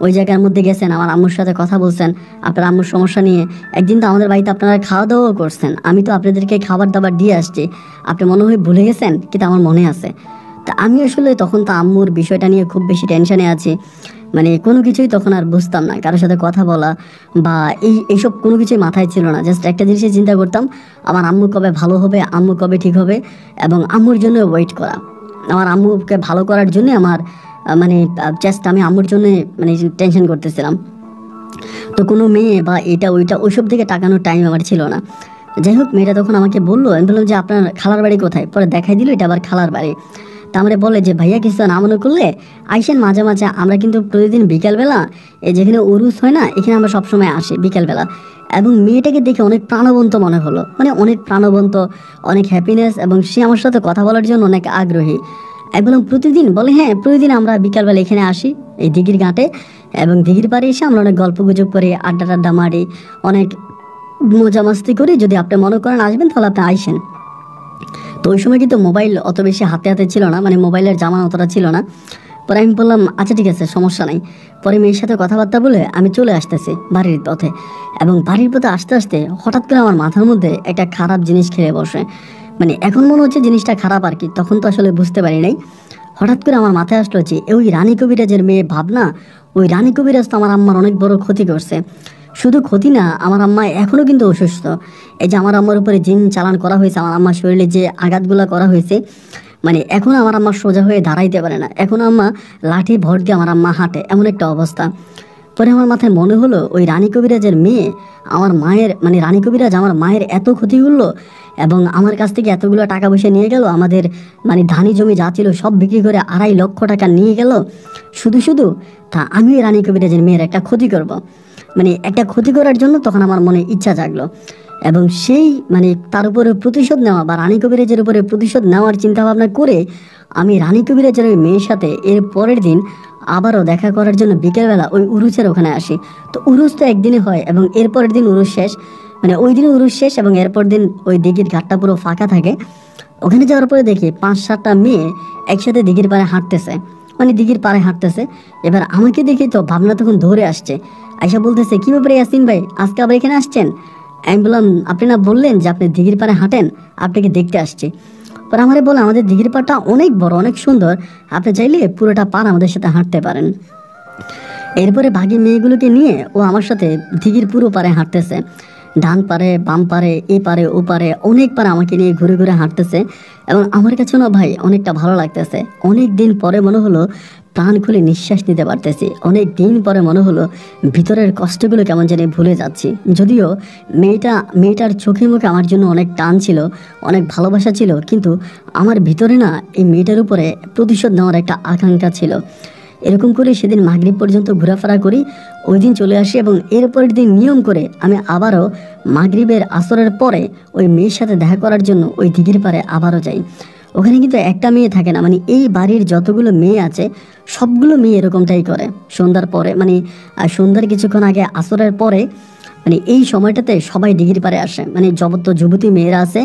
ওই জায়গার মধ্যে গেছেন, আমার আম্মুর সাথে কথা বলছেন আপনার আম্মুর সমস্যা নিয়ে। একদিন তো আমাদের বাড়িতে আপনারা খাওয়া দাওয়াও করছেন, আমি তো আপনাদেরকে খাবার দাবার দিয়ে আসছি, আপনি মনে হয় ভুলে গেছেন, কিন্তু আমার মনে আছে। তা আমি আসলে তখন তো আম্মুর বিষয়টা নিয়ে খুব বেশি টেনশনে আছি, মানে কোনো কিছুই তখন আর বুঝতাম না, কারোর সাথে কথা বলা বা এইসব কোনো কিছুই মাথায় ছিল না। জাস্ট একটা জিনিসে চিন্তা করতাম, আমার আম্মু কবে ভালো হবে, আম্মু কবে ঠিক হবে, এবং আম্মুর জন্য ওয়েট করা, আমার আম্মুকে ভালো করার জন্য আমার মানে জাস্ট আমি আম্মুর জন্য মানে টেনশন করতেছিলাম। তো কোনো মেয়ে বা এটা ওইটা ওইসব দিকে তাকানোর টাইম আমার ছিল না। যাই হোক, মেয়েটা তখন আমাকে বললো, আমি বললাম যে আপনার খালার বাড়ি কোথায়? পরে দেখাই দিল এটা আবার খালার বাড়ি। তা আমরা বলে যে ভাইয়া কিছু না মনে করলে আইসেন মাঝে মাঝে, আমরা কিন্তু প্রতিদিন বিকালবেলা এই যেখানে উরুস হয় না, এখানে আমরা সবসময় আসি বিকালবেলা। এবং মেয়েটাকে দেখে অনেক প্রাণবন্ত মনে হলো, মানে অনেক প্রাণবন্ত, অনেক হ্যাপিনেস, এবং সে আমার সাথে কথা বলার জন্য অনেক আগ্রহী। আমি বললাম প্রতিদিন? বলে হ্যাঁ, প্রতিদিন আমরা বিকালবেলা এখানে আসি এই দিঘির ঘাটে, এবং দিঘির পাড়ে এসে আমরা অনেক গল্প গুজব করি, আড্ডা টাড্ডা মারি, অনেক মজা মাস্তি করি। যদি আপনি মনে করেন আসবেন তাহলে আপনি আইসেন। তো ওই সময় কিন্তু মোবাইল অত বেশি হাতে হাতে ছিল না, মানে মোবাইলের জামান অতটা ছিল না। পরে আমি বললাম আচ্ছা ঠিক আছে, সমস্যা নাই। পরে মেয়ের সাথে কথাবার্তা বলে আমি চলে আসতেছি বাড়ির পথে, এবং বাড়ির পথে আসতে আসতে হঠাৎ করে আমার মাথার মধ্যে একটা খারাপ জিনিস খেলে বসে। মানে এখন মনে হচ্ছে জিনিসটা খারাপ আর কি, তখন তো আসলে বুঝতে পারি নাই। হঠাৎ করে আমার মাথায় আসলো যে ওই রানী কবিরাজের মেয়ে ভাবনা, ওই রানী কবিরাজ তো আমার আম্মার অনেক বড় ক্ষতি করছে। শুধু ক্ষতি না, আমার আম্মা এখনও কিন্তু অসুস্থ। এই যে আমার আম্মার উপরে জিন চালান করা হয়েছে, আমার আম্মার শরীরে যে আঘাতগুলো করা হয়েছে, মানে এখন আমার আম্মা সোজা হয়ে দাঁড়াইতে পারে না, এখন আম্মা লাঠি ভর দিয়ে আমার আম্মা হাঁটে, এমন একটা অবস্থা। পরে আমার মাথায় মনে হলো ওই রানী কবিরাজের মেয়ে আমার মায়ের, মানে রানী কবিরাজ আমার মায়ের এত ক্ষতি করলো, এবং আমার কাছ থেকে এতগুলো টাকা পয়সা নিয়ে গেল, আমাদের মানে ধানি জমি যা ছিল সব বিক্রি করে 2.5 লক্ষ টাকা নিয়ে গেল শুধু শুধু। তা আমি ওই রানী কবিরাজের মেয়ের একটা ক্ষতি করব, মানে একটা ক্ষতি করার জন্য তখন আমার মনে ইচ্ছা জাগলো। এবং সেই মানে তার উপরে প্রতিশোধ নেওয়া বা রানী কবিরাজের উপরে প্রতিশোধ নেওয়ার চিন্তা ভাবনা করে আমি রানী কবিরাজের ওই মেয়ের সাথে এর পরের দিন আবারও দেখা করার জন্য বিকেলবেলা ওই উরুসের ওখানে আসি। তো উরুস তো একদিনে হয়, এবং এর পরের দিন উরুস শেষ, মানে ওই দিনে উরুস শেষ, এবং এরপর দিন ওই দিঘির ঘাটটা পুরো ফাঁকা থাকে। ওখানে যাওয়ার পরে দেখি 5-7টা মেয়ে একসাথে দিঘির পাড়ে হাঁটতেছে, মানে দিঘির পাড়ে হাঁটতেছে। এবার আমাকে দেখি তো ভাবনা তখন ধরে আসছে, আয়সা বলতেছে কি ব্যাপারে ইয়াসিন ভাই, আজকে আবার এখানে আসছেন? আমি বললাম আপনি না বললেন যে আপনি দিঘির পাড়ে হাঁটেন, আপনাকে দেখতে আসছি। পরে আমারে বলে আমাদের দিঘির পাড়টা অনেক বড়, অনেক সুন্দর, আপনি চাইলে পুরোটা পাড় আমাদের সাথে হাঁটতে পারেন। এরপরে বাকি মেয়েগুলোকে নিয়ে ও আমার সাথে দিঘির পুরো পাড়ে হাঁটতেছে, ডান পারে বাম পারে এ পারে ও পারে, অনেক পারে আমাকে নিয়ে ঘুরে ঘুরে হাঁটতেছে। এবং আমার কাছে না ভাই অনেকটা ভালো লাগতেছে, অনেক দিন পরে মনে হলো প্রাণ খুলে নিঃশ্বাস নিতে পারতেছি, অনেক দিন পরে মনে হলো ভিতরের কষ্টগুলো কেমন জানি ভুলে যাচ্ছি। যদিও মেয়েটার চোখে মুখে আমার জন্য অনেক টান ছিল, অনেক ভালোবাসা ছিল, কিন্তু আমার ভিতরে না এই মেয়েটার উপরে প্রতিশোধ নেওয়ার একটা আকাঙ্ক্ষা ছিল। এরকম করে সেদিন মাগরিব পর্যন্ত ঘোরাফেরা করি, ওই দিন চলে আসি, এবং এরপরের দিন নিয়ম করে আমি আবারও মাগরিবের আসরের পরে ওই মেয়ের সাথে দেখা করার জন্য ওই দিঘির পাড়ে আবারও যাই। ওখানে কিন্তু একটা মেয়ে থাকে না, মানে এই বাড়ির যতগুলো মেয়ে আছে সবগুলো মেয়ে এরকমটাই করে। সন্ধ্যার পরে মানে সন্ধ্যার কিছুক্ষণ আগে আসরের পরে, মানে এই সময়টাতে সবাই দিঘির পাড়ে আসে, মানে যত যুবতী মেয়েরা আছে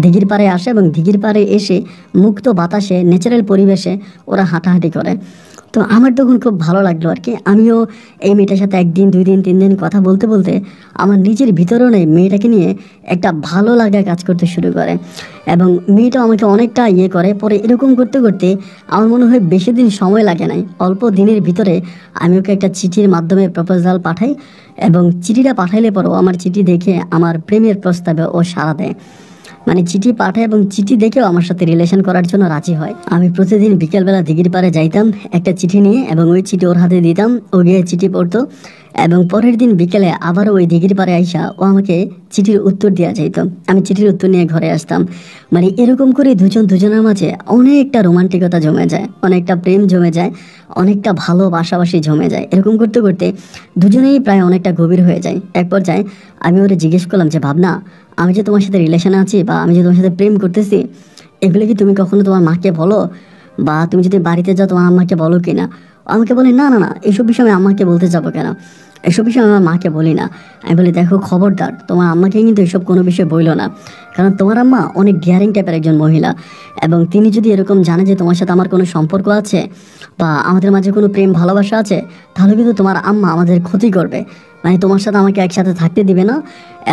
দিঘির পাড়ে আসে, এবং দিঘির পাড়ে এসে মুক্ত বাতাসে ন্যাচারাল পরিবেশে ওরা হাঁটাহাঁটি করে। তো আমার তখন খুব ভালো লাগলো আর কি। আমিও এই মেয়েটার সাথে 1 দিন 2 দিন 3 দিন কথা বলতে বলতে আমার নিজের ভিতরেও নেই মেয়েটাকে নিয়ে একটা ভালো লাগা কাজ করতে শুরু করে, এবং মেয়েটা আমাকে অনেকটা ইয়ে করে। পরে এরকম করতে করতে আমার মনে হয় বেশি দিন সময় লাগে নাই, অল্প দিনের ভিতরে আমি ওকে একটা চিঠির মাধ্যমে প্রপোজাল পাঠাই, এবং চিঠিটা পাঠাইলে পরেও আমার চিঠি দেখে আমার প্রেমের প্রস্তাবে ও সাড়া দেয়। মানে চিঠি পাঠায় এবং চিঠি দেখেও আমার সাথে রিলেশন করার জন্য রাজি হয়। আমি প্রতিদিন বিকেলবেলা দিঘির পাড়ে যাইতাম একটা চিঠি নিয়ে, এবং ওই চিঠি ওর হাতে দিতাম, ও গিয়ে চিঠি পড়তো, এবং পরের দিন বিকেলে আবারও ওই দিঘির পাড়ে আইসা ও আমাকে চিঠির উত্তর দেওয়া যাইত, আমি চিঠির উত্তর নিয়ে ঘরে আসতাম। মানে এরকম করে দুজনের মাঝে অনেকটা রোমান্টিকতা জমে যায়, অনেকটা প্রেম জমে যায়, অনেকটা ভালোবাসাবাসি জমে যায়। এরকম করতে করতে দুজনেই প্রায় অনেকটা গভীর হয়ে যায়। এক পর্যায়ে আমি ওরে জিজ্ঞেস করলাম যে ভাবনা, আমি যে তোমার সাথে রিলেশনে আছি বা আমি যে তোমার সাথে প্রেম করতেছি, এগুলো কি তুমি কখনো তোমার মাকে বলো, বা তুমি যদি বাড়িতে যাও তোমার আম্মাকে বলো কি না? আমাকে বলে না না না, এসব বিষয়ে আমি আম্মাকে বলতে যাবো কেন, এসব বিষয়ে আমি আমার মাকে বলি না। আমি বলি দেখো খবরদার, তোমার আম্মাকে কিন্তু এসব কোনো বিষয়ে বইলো না, কারণ তোমার আম্মা অনেক ডেয়ারিং টাইপের একজন মহিলা, এবং তিনি যদি এরকম জানে যে তোমার সাথে আমার কোনো সম্পর্ক আছে বা আমাদের মাঝে কোনো প্রেম ভালোবাসা আছে, তাহলে কিন্তু তোমার আম্মা আমাদের ক্ষতি করবে, মানে তোমার সাথে আমাকে একসাথে থাকতে দিবে না,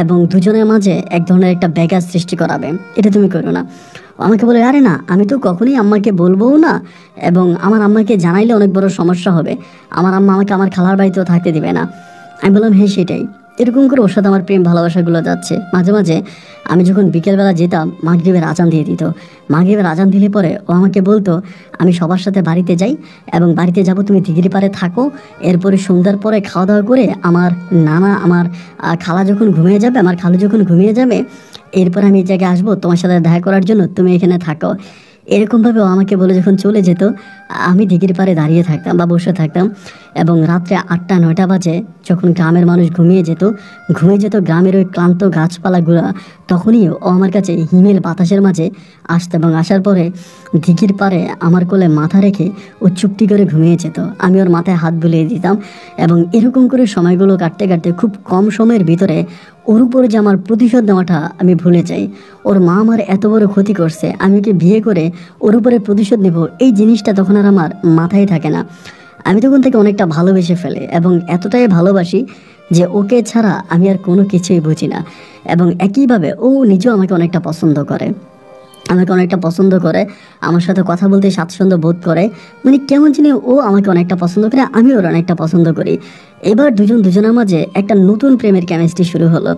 এবং দুজনের মাঝে এক ধরনের একটা ব্যাঘাত সৃষ্টি করাবে, এটা তুমি করো না। আমাকে বলে আরে না, আমি তো কখনোই আম্মাকে বলবো না, এবং আমার আম্মাকে জানাইলে অনেক বড় সমস্যা হবে, আমার আম্মা আমাকে আমার খালার বাড়িতেও থাকতে দিবে না। আমি বললাম হ্যাঁ সেটাই। এরকম করে ওর সাথে আমার প্রেম ভালোবাসাগুলো যাচ্ছে। মাঝে মাঝে আমি যখন বিকেলবেলা যেতাম, মাগরিবের আজান দিয়ে দিত। মাগরিবের আজান দিলে পরে ও আমাকে বলতো আমি সবার সাথে বাড়িতে যাই এবং বাড়িতে যাব, তুমি দিঘির পাড়ে থাকো। এরপরে সন্ধ্যার পরে খাওয়া দাওয়া করে আমার নানা আমার খালা যখন ঘুমিয়ে যাবে, আমার খালু যখন ঘুমিয়ে যাবে, এরপর আমি এই জায়গায় আসবো তোমার সাথে দেখা করার জন্য, তুমি এখানে থাকো। এরকমভাবে ও আমাকে বলে যখন চলে যেত, আমি দিঘির পাড়ে দাঁড়িয়ে থাকতাম বা বসে থাকতাম। এবং রাত্রে 8টা-9টা বাজে যখন গ্রামের মানুষ ঘুমিয়ে যেত গ্রামের ওই ক্লান্ত গাছপালাগুলো, তখনই ও আমার কাছে হিমেল বাতাসের মাঝে আসতো এবং আসার পরে দিঘির পাড়ে আমার কোলে মাথা রেখে ও চুপটি করে ঘুমিয়ে যেত। আমি ওর মাথায় হাত বুলিয়ে দিতাম এবং এরকম করে সময়গুলো কাটতে কাটতে খুব কম সময়ের ভিতরে ওর উপরে যে আমার প্রতিশোধ নেওয়াটা আমি ভুলে যাই। ওর মা আমার এত বড় ক্ষতি করছে, আমি ওকে বিয়ে করে ওর উপরে প্রতিশোধ নেব, এই জিনিসটা তখন আর আমার মাথায় থাকে না। আমি তখন থেকে অনেকটা ভালোবেসে ফেলে এবং এতটাই ভালোবাসি যে ওকে ছাড়া আমি আর কোনো কিছুই বুঝি না। এবং একইভাবে ও নিজেও আমাকে অনেকটা পছন্দ করে, আমার সাথে কথা বলতে স্বাচ্ছন্দ্য বোধ করে। মানে কেমন জানি ও আমাকে অনেকটা পছন্দ করে, আমি ওর অনেকটা পছন্দ করি। এবার দুজনের মাঝে একটা নতুন প্রেমের কেমিস্ট্রি শুরু হলো।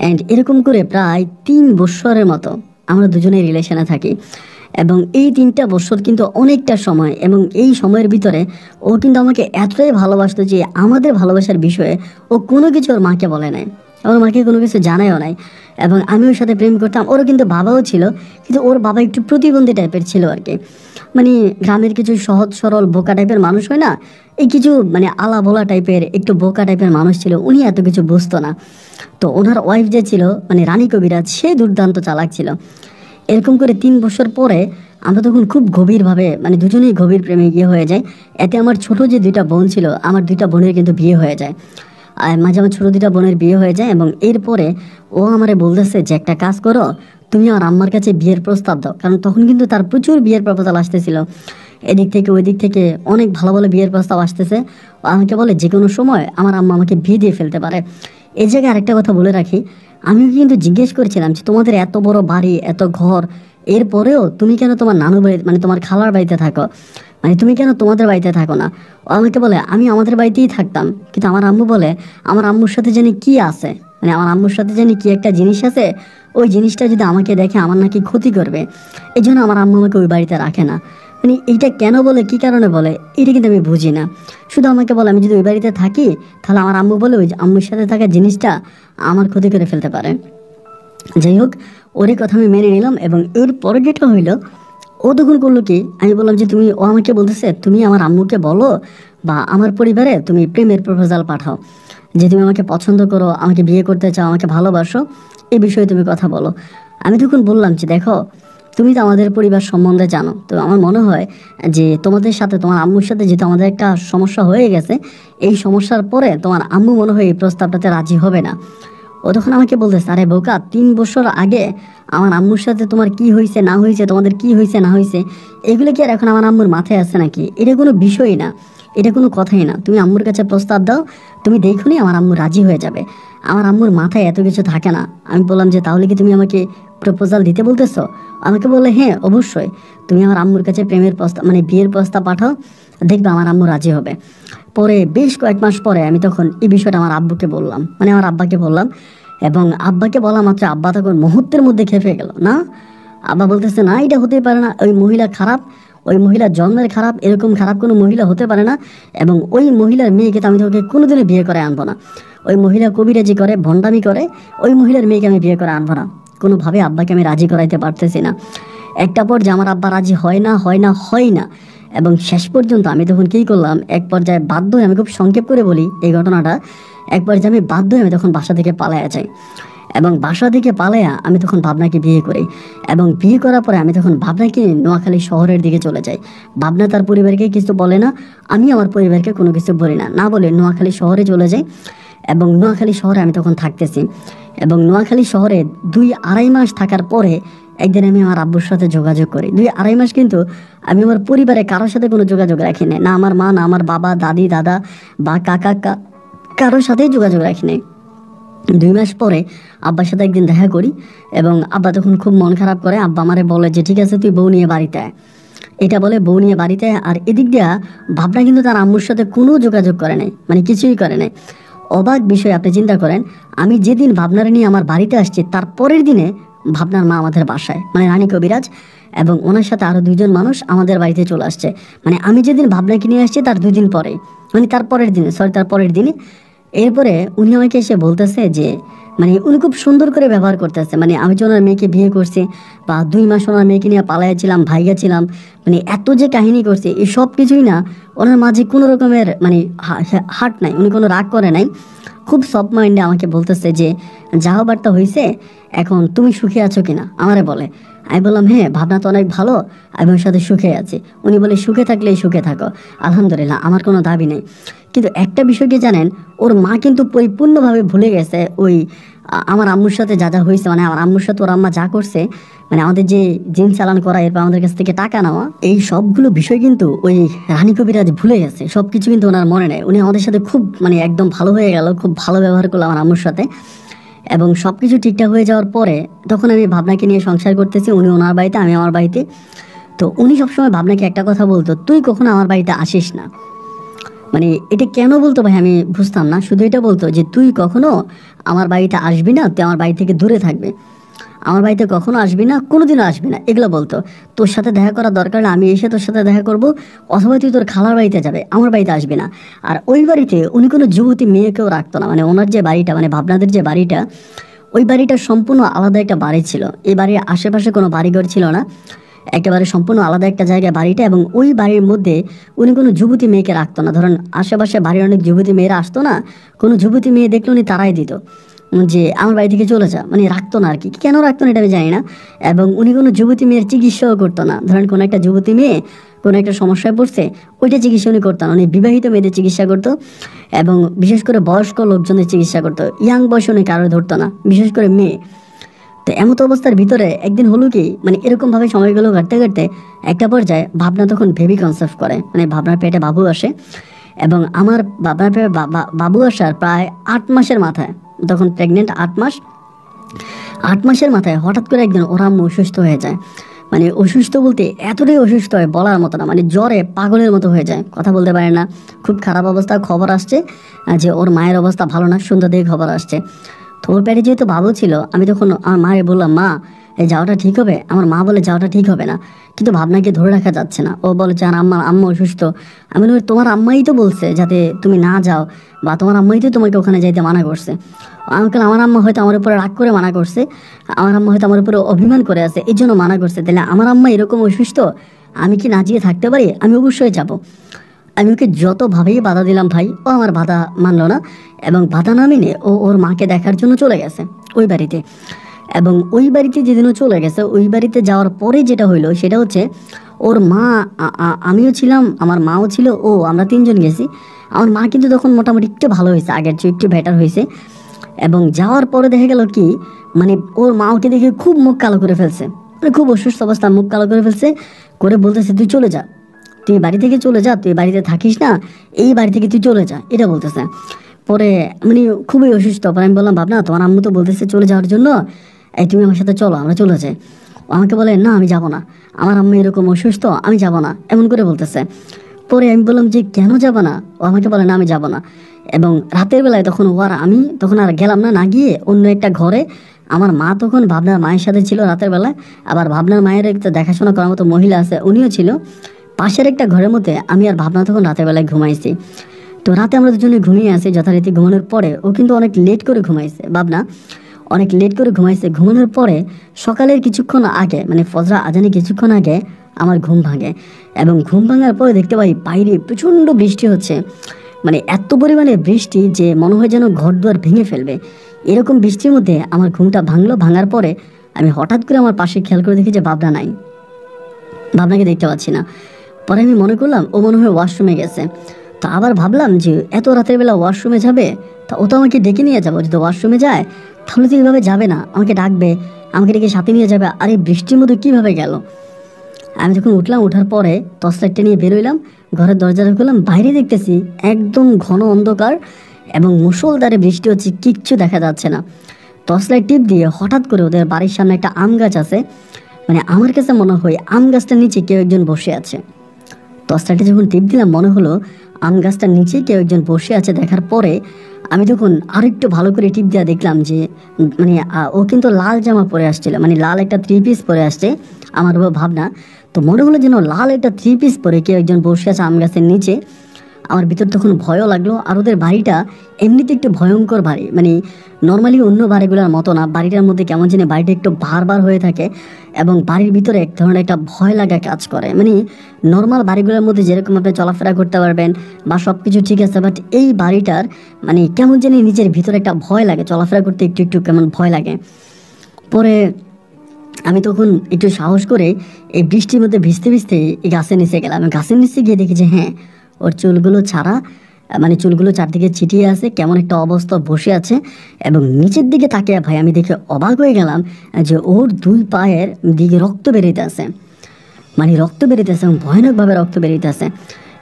অ্যান্ড এরকম করে প্রায় 3 বছরের মতো আমরা দুজনেই রিলেশনে থাকি। এবং এই 3টা বছর কিন্তু অনেকটা সময়, এবং এই সময়ের ভিতরে ও কিন্তু আমাকে এতটাই ভালোবাসতো যে আমাদের ভালোবাসার বিষয়ে ও কোনো কিছু ওর মাকে বলে নাই, ওর মাকে কোনো কিছু জানায়ও নাই। এবং আমি ওর সাথে প্রেম করতাম, ওরও কিন্তু বাবাও ছিল, কিন্তু ওর বাবা একটু প্রতিবন্ধী টাইপের ছিল আর কি। মানে গ্রামের কিছু সহজ সরল বোকা টাইপের মানুষ হয় না, এই কিছু মানে আলা ভোলা টাইপের একটু বোকা টাইপের মানুষ ছিল, উনি এত কিছু বুঝতো না। তো ওনার ওয়াইফ যে ছিল মানে রানী কবিরাজ, সে দুর্দান্ত চালাক ছিল। এরকম করে 3 বছর পরে আমরা তখন খুব গভীরভাবে মানে দুজনেই গভীর প্রেমে গিয়ে হয়ে যায়। এতে আমার ছোট যে 2টা বোন ছিল, আমার 2টা বোনের কিন্তু বিয়ে হয়ে যায়। আর মাঝে আমার ছোটো 2টা বোনের বিয়ে হয়ে যায়। এবং এরপরে ও আমারে বলতেছে যে একটা কাজ করো, তুমি আমার আম্মার কাছে বিয়ের প্রস্তাব দাও। কারণ তখন কিন্তু তার প্রচুর বিয়ের প্রপোজাল আসতেছিল, এদিক থেকে ওই দিক থেকে অনেক ভালো ভালো বিয়ের প্রস্তাব আসতেছে। ও আমাকে বলে যে কোনো সময় আমার আম্মা আমাকে বিয়ে দিয়ে ফেলতে পারে। এই জায়গায় আরেকটা কথা বলে রাখি, আমি কিন্তু জিজ্ঞেস করেছিলাম যে তোমাদের এত বড় বাড়ি, এত ঘর, এরপরেও তুমি কেন তোমার নানু বাড়ি মানে তোমার খালার বাড়িতে থাকো, মানে তুমি কেন তোমাদের বাড়িতে থাকো না? ও আমাকে বলে আমি আমাদের বাড়িতেই থাকতাম, কিন্তু আমার আম্মু বলে আমার আম্মুর সাথে জানি কি আছে, মানে আমার আম্মুর সাথে জানি কি একটা জিনিস আছে, ওই জিনিসটা যদি আমাকে দেখে আমার নাকি ক্ষতি করবে, এই জন্য আমার আম্মু আমাকে ওই বাড়িতে রাখে না। মানে এইটা কেন বলে, কি কারণে বলে, এটা কিন্তু আমি বুঝি না। শুধু আমাকে বলে আমি যদি ওই বাড়িতে থাকি তাহলে আমার আম্মু বলে ওই আম্মুর সাথে থাকা জিনিসটা আমার ক্ষতি করে ফেলতে পারে। যাই হোক, ওরই কথা আমি মেনে নিলাম। এবং এর পরে যেটা হইলো, ও তখন করলো কি, আমি বললাম যে তুমি, ও আমাকে বলতেছে তুমি আমার আম্মুকে বলো বা আমার পরিবারে তুমি প্রেমের প্রপোজাল পাঠাও, যে তুমি আমাকে পছন্দ করো, আমাকে বিয়ে করতে চাও, আমাকে ভালোবাসো, এই বিষয়ে তুমি কথা বলো। আমি তখন বললাম যে দেখো, তুমি তো আমাদের পরিবার সম্বন্ধে জানো, তো আমার মনে হয় যে তোমাদের সাথে, তোমার আম্মুর সাথে যেহেতু আমাদের একটা সমস্যা হয়ে গেছে, এই সমস্যার পরে তোমার আম্মু মনে হয় এই প্রস্তাবটাতে রাজি হবে না। ও তখন আমাকে বলতেছে আরে বোকা, 3 বছর আগে আমার আম্মুর সাথে তোমার কি হয়েছে না হয়েছে, তোমাদের কি হয়েছে না হয়েছে, এগুলো কি আর এখন আমার আম্মুর মাথায় আছে নাকি? এটা কোনো বিষয়ই না, এটা কোনো কথাই না। তুমি আম্মুর কাছে প্রস্তাব দাও, তুমি দেখুনি আমার আম্মু রাজি হয়ে যাবে। আমার আম্মুর মাথায় এত কিছু থাকে না। আমি বললাম যে তাহলে কি তুমি আমাকে প্রপোজাল দিতে বলতেছো? আমাকে বললে হ্যাঁ অবশ্যই, তুমি আমার আম্মুর কাছে প্রেমের প্রস্তাব মানে বিয়ের প্রস্তাব পাঠাও, দেখবে আমার আম্মু রাজি হবে। পরে বেশ কয়েক মাস পরে আমি তখন এই বিষয়টা আমার আব্বুকে বললাম, মানে আমার আব্বাকে বললাম। এবং আব্বাকে বলা মাত্র আব্বা তখন মুহূর্তের মধ্যে খেপে গেল। না, আব্বা বলতেছে না, এটা হতেই পারে না, ওই মহিলা খারাপ, ওই মহিলা জন্মের খারাপ, এরকম খারাপ কোনো মহিলা হতে পারে না। এবং ওই মহিলার মেয়েকে তো আমি তোকে কোনোদিনও বিয়ে করে আনবো না। ওই মহিলা কবিরাজি করে, ভণ্ডামি করে, ওই মহিলার মেয়েকে আমি বিয়ে করে আনবো না। কোনোভাবে আব্বাকে আমি রাজি করাইতে পারতেছি না। একটা পর্যায়ে আমার আব্বা রাজি হয় না। এবং শেষ পর্যন্ত আমি তখন কী করলাম, এক পর্যায়ে বাধ্য হয়ে, আমি খুব সংক্ষেপ করে বলি এই ঘটনাটা, এক পর্যায়ে আমি বাধ্য হয়ে আমি তখন বাসা থেকে পালাইয়া যাই। এবং বাসা থেকে পালাইয়া আমি তখন ভাবনাকে বিয়ে করি। এবং বিয়ে করার পরে আমি তখন ভাবনাকে নোয়াখালী শহরের দিকে চলে যাই। ভাবনা তার পরিবারকে কিছু বলে না, আমি আমার পরিবারকে কোনো কিছু বলি না, না বলে নোয়াখালী শহরে চলে যাই। এবং নোয়াখালী শহরে আমি তখন থাকতেছি। এবং নোয়াখালী শহরে 2-2.5 মাস থাকার পরে একদিন আমি আমার আব্বুর সাথে যোগাযোগ করি। 2-2.5 মাস কিন্তু আমি আমার পরিবারে কারোর সাথে কোনো যোগাযোগ রাখি না, না আমার মা, না আমার বাবা, দাদি, দাদা বা কাকা, কারোর সাথেই যোগাযোগ রাখি নাই। 2 মাস পরে আব্বার সাথে একদিন দেখা করি এবং আব্বা তখন খুব মন খারাপ করে। আব্বা আমারে বলে যে ঠিক আছে তুই বউ নিয়ে বাড়িতে আয়, এটা বলে বউ নিয়ে বাড়িতে। আর এদিক দিয়া ভাবনা কিন্তু তার আম্মুর সাথে কোনো যোগাযোগ করে নাই, মানে কিছুই করে নাই। ও অবাক বিষয় আপনি চিন্তা করেন, আমি যেদিন ভাবনারে নিয়ে আমার বাড়িতে আসছি তার পরের দিনে ভাবনার মা আমাদের বাসায়, মানে রানী কবিরাজ এবং ওনার সাথে আরও দুইজন মানুষ আমাদের বাড়িতে চলে আসছে। মানে আমি যেদিন ভাবনাকে নিয়ে আসছি তার 2 দিন পরে, মানে তার পরের দিনে, তার পরের দিনে। এরপরে উনি আমাকে এসে বলতেছে যে মানে উনি খুব সুন্দর করে ব্যবহার করতেছে, মানে আমি যে ওনার মেয়েকে বিয়ে করছি বা 2 মাস ওনার মেয়েকে নিয়ে পালাইয়াছিলাম, ভাইগা ছিলাম, মানে এত যে কাহিনী করছে এই সব কিছুই না ওনার মাঝে কোনো রকমের মানে হার্ট নাই, উনি কোনো রাগ করে নাই। খুব সফট মাইন্ডে আমাকে বলতেছে যে যাও বার্তা হয়েছে, এখন তুমি সুখে আছো কিনা আমারে বলে। আমি বললাম হ্যাঁ, ভাবনা তো অনেক ভালো, আমি ওর সাথে সুখে আছি। উনি বলে সুখে থাকলেই সুখে থাকো, আলহামদুলিল্লাহ, আমার কোনো দাবি নেই। কিন্তু একটা বিষয় কি জানেন, ওর মা কিন্তু পরিপূর্ণভাবে ভুলে গেছে ওই আমার আম্মুর সাথে যা যা হয়েছে, মানে আমার আম্মুর সাথে ওর আম্মা যা করছে, মানে আমাদের যে জিন চালান করা, এরপর আমাদের কাছ থেকে টাকা নেওয়া, এই সবগুলো বিষয় কিন্তু ওই রানী কবিরাজ ভুলে গেছে। সব কিছু কিন্তু ওনার মনে নেই। উনি আমাদের সাথে খুব মানে একদম ভালো হয়ে গেল, খুব ভালো ব্যবহার করলো আমার আম্মুর সাথে। এবং সব কিছু ঠিকঠাক হয়ে যাওয়ার পরে তখন আমি ভাবনাকে নিয়ে সংসার করতেছি, উনি ওনার বাড়িতে, আমি আমার বাড়িতে। তো উনি সবসময় ভাবনাকে একটা কথা বলতো, তুই কখনো আমার বাড়িতে আসিস না। মানে এটা কেন বলতো ভাই আমি বুঝতাম না, শুধু এটা বলতো যে তুই কখনো আমার বাড়িতে আসবি না, তুই আমার বাড়ি থেকে দূরে থাকবে, আমার বাড়িতে কখনো আসবি না, কোনোদিনও আসবি না, এগুলো বলতো। তোর সাথে দেখা করার দরকার না, আমি এসে তোর সাথে দেখা করব, অথবা তুই তোর খালার বাড়িতে যাবে, আমার বাড়িতে আসবি না। আর ওই বাড়িতে উনি কোনো যুবতী মেয়েকেও রাখতো না। মানে ওনার যে বাড়িটা, মানে ভাবনাদের যে বাড়িটা, ওই বাড়িটা সম্পূর্ণ আলাদা একটা বাড়ি ছিল। এই বাড়ির আশেপাশে কোনো বাড়িঘর ছিল না, একেবারে সম্পূর্ণ আলাদা একটা জায়গায় বাড়িটা। এবং ওই বাড়ির মধ্যে উনি কোনো যুবতী মেয়েকে রাখতো না। ধরেন আশেপাশে বাড়ির অনেক যুবতী মেয়েরা আসতো না, কোনো যুবতী মেয়ে দেখলে উনি তারাই দিত যে আমার বাড়ি থেকে চলে যা, মানে রাখতো না আর কি। কেন রাখতো না এটা আমি জানি না। এবং উনি কোনো যুবতী মেয়ের চিকিৎসাও করতো না। ধরেন কোনো একটা যুবতী মেয়ে কোনো একটা সমস্যায় পড়ছে, ওইটা চিকিৎসা উনি করতো না। উনি বিবাহিত মেয়েদের চিকিৎসা করতো এবং বিশেষ করে বয়স্ক লোকজনের চিকিৎসা করতো। ইয়াং বয়সে উনি কারো ধরতো না, বিশেষ করে মেয়ে। তো এমত অবস্থার ভিতরে একদিন হলো কি, মানে এরকমভাবে সময়গুলো কাটতে কাটতে একটা পর্যায়ে ভাবনা তখন বেবি কনসেপ্ট করে, মানে ভাবনার পেটে বাবু আসে। এবং আমার ভাবনার পেটে বাবু আসার প্রায় 8 মাসের মাথায়, তখন প্রেগনেন্ট 8 মাস, 8 মাসের মাথায় হঠাৎ করে একদিন ওর আম্মু অসুস্থ হয়ে যায়। মানে অসুস্থ বলতে এতটাই অসুস্থ হয় বলার মতো না, মানে জ্বরে পাগলের মতো হয়ে যায়, কথা বলতে পারে না, খুব খারাপ অবস্থা। খবর আসছে যে ওর মায়ের অবস্থা ভালো না, সন্ধ্যা থেকে খবর আসছে। তো ওর পেটে যেহেতু বাবু ছিল, আমি তখন আমার মায়ের বললাম, মা এই যাওয়াটা ঠিক হবে? আমার মা বলে যাওয়াটা ঠিক হবে না, কিন্তু ভাবনাকে ধরে রাখা যাচ্ছে না। ও বলে যে আর আম্মা অসুস্থ। আমি বলি তোমার আম্মাই তো বলছে যাতে তুমি না যাও, বা তোমার আম্মাই তো তোমাকে ওখানে যাইতে মানা করছে। আমাকে আমার আম্মা হয়তো আমার উপরে রাগ করে মানা করছে, আমার আম্মা হয়তো আমার উপরে অভিমান করে আছে, এই জন্য মানা করছে। তাহলে আমার আম্মা এরকম অসুস্থ, আমি কি না যেয়ে থাকতে পারি? আমি অবশ্যই যাব। আমি ওকে যতভাবেই বাধা দিলাম ভাই, ও আমার বাধা মানলো না। এবং বাধা না মেনে ও ওর মাকে দেখার জন্য চলে গেছে ওই বাড়িতে। এবং ওই বাড়িতে যেদিনও চলে গেছে, ওই বাড়িতে যাওয়ার পরে যেটা হইলো সেটা হচ্ছে ওর মা, আমিও ছিলাম, আমার মাও ছিল, আমরা 3 জন গেছি। আমার মা কিন্তু তখন মোটামুটি একটু ভালো হয়েছে, আগের চেয়ে একটু বেটার হয়েছে। এবং যাওয়ার পরে দেখা গেল কি, মানে ওর মা ওকে দেখে খুব মুখ কালো করে ফেলছে, মানে খুব অসুস্থ অবস্থা, মুখ কালো করে ফেলছে, করে বলতেছে তুই চলে যা, তুই বাড়ি থেকে চলে যা, তুই বাড়িতে থাকিস না, এই বাড়ি থেকে তুই চলে যা, এটা বলতেছে। পরে মানে খুবই অসুস্থ। পরে আমি বললাম, ভাবনা তোমার আম্মু তো বলতেছে চলে যাওয়ার জন্য, এই তুমি আমার সাথে চলো, আমরা চলে যাই। ও আমাকে বলে না আমি যাব না, আমার আম্মু এরকম অসুস্থ, আমি যাব না, এমন করে বলতেছে। পরে আমি বললাম যে কেন যাব না? ও আমাকে বলে না আমি যাব না। এবং রাতের বেলায় তখন আমি তখন আর গেলাম না, না গিয়ে অন্য একটা ঘরে, আমার মা তখন ভাবনার মায়ের সাথে ছিল রাতের বেলায়, আবার ভাবনার মায়ের একটা দেখাশোনা করার মতো মহিলা আছে, উনিও ছিল পাশের একটা ঘরের মধ্যে। আমি আর ভাবনা তখন রাতের বেলায় ঘুমাইছি। তো রাতে আমরা দুজনে ঘুমিয়ে আসি যথারীতি। ঘুমানোর পরে ও কিন্তু অনেক লেট করে ঘুমাইছে, ভাবনা অনেক লেট করে ঘুমাইছে। ঘুমানোর পরে সকালের কিছুক্ষণ আগে, মানে ফজরা আজানে কিছুক্ষণ আগে আমার ঘুম ভাঙে। এবং ঘুম ভাঙার পরে দেখতে পাই বাইরে প্রচণ্ড বৃষ্টি হচ্ছে, মানে এত পরিমাণে বৃষ্টি যে মনে হয় যেন ঘর দুয়ার ভেঙে ফেলবে। এরকম বৃষ্টির মধ্যে আমার ঘুমটা ভাঙলো। ভাঙার পরে আমি হঠাৎ করে আমার পাশে খেয়াল করে দেখি যে ভাবনা নাই, ভাবনাকে দেখতে পাচ্ছি না। পরে আমি মনে করলাম ও মনে হয় ওয়াশরুমে গেছে। তো আবার ভাবলাম যে এত রাতের বেলা ওয়াশরুমে যাবে, তা ও তো আমাকে ডেকে নিয়ে যাবো, যদি ওয়াশরুমে যায় তাহলে তো এইভাবে যাবে না, আমাকে ডাকবে, আমাকে ডেকে সাথে নিয়ে যাবে। আর এই বৃষ্টির মধ্যে কীভাবে গেল? আমি যখন উঠলাম, ওঠার পরে টর্চ লাইটটা নিয়ে বেরোইলাম, ঘরের দরজাটা খুললাম, বাইরে দেখতেছি একদম ঘন অন্ধকার এবং মুষলধারে বৃষ্টি হচ্ছে, কিচ্ছু দেখা যাচ্ছে না। টর্চ লাইট টিপ দিয়ে হঠাৎ করে ওদের বাড়ির সামনে একটা আম গাছ আছে, মানে আমার কাছে মনে হয় আম গাছটার নিচে কেউ একজন বসে আছে। টর্চ লাইটে যখন টিপ দিলাম, মনে হলো আম গাছটার নিচে কেউ একজন বসে আছে। দেখার পরে আমি তখন আরো একটু ভালো করে টিপ দেওয়া দেখলাম যে মানে ও কিন্তু লাল জামা পরে আসছিল, মানে লাল একটা 3 পিস পরে আসছে। আমার ভাবনা তো মনে হলো যেন লাল একটা 3 পিস পরে কেউ একজন বসে আছে আম গাছের নিচে। আমার ভিতর তখন ভয়ও লাগলো। আর ওদের বাড়িটা এমনিতে একটু ভয়ঙ্কর বাড়ি, মানে নর্মালি অন্য বাড়িগুলোর মতো না। বাড়িটার মধ্যে কেমন জানি বাড়িটা একটু ভার হয়ে থাকে এবং বাড়ির ভিতরে এক ধরনের একটা ভয় লাগা কাজ করে। মানে নর্মাল বাড়িগুলোর মধ্যে যেরকম আপনি চলাফেরা করতে পারবেন বা সব কিছু ঠিক আছে, বাট এই বাড়িটার মানে কেমন জানি নিজের ভিতরে একটা ভয় লাগে, চলাফেরা করতে একটু একটু কেমন ভয় লাগে। পরে আমি তখন একটু সাহস করে এই বৃষ্টির মধ্যে ভিজতে ভিজতে এই গাছের নিচে গেলাম। গাছের নিচে গিয়ে দেখি যে হ্যাঁ, ওর চুলগুলো ছাড়া, মানে চুলগুলো চারদিকে ছিটিয়ে আছে, কেমন একটা অবস্থা বসে আছে। এবং নিচের দিকে তাকিয়ে ভাই আমি দেখে অবাক হয়ে গেলাম যে ওর 2 পায়ের দিকে রক্ত বেরোতে আছে, মানে রক্ত বেরোতে আছে এবং ভয়ানকভাবে রক্ত বেরোতে আছে।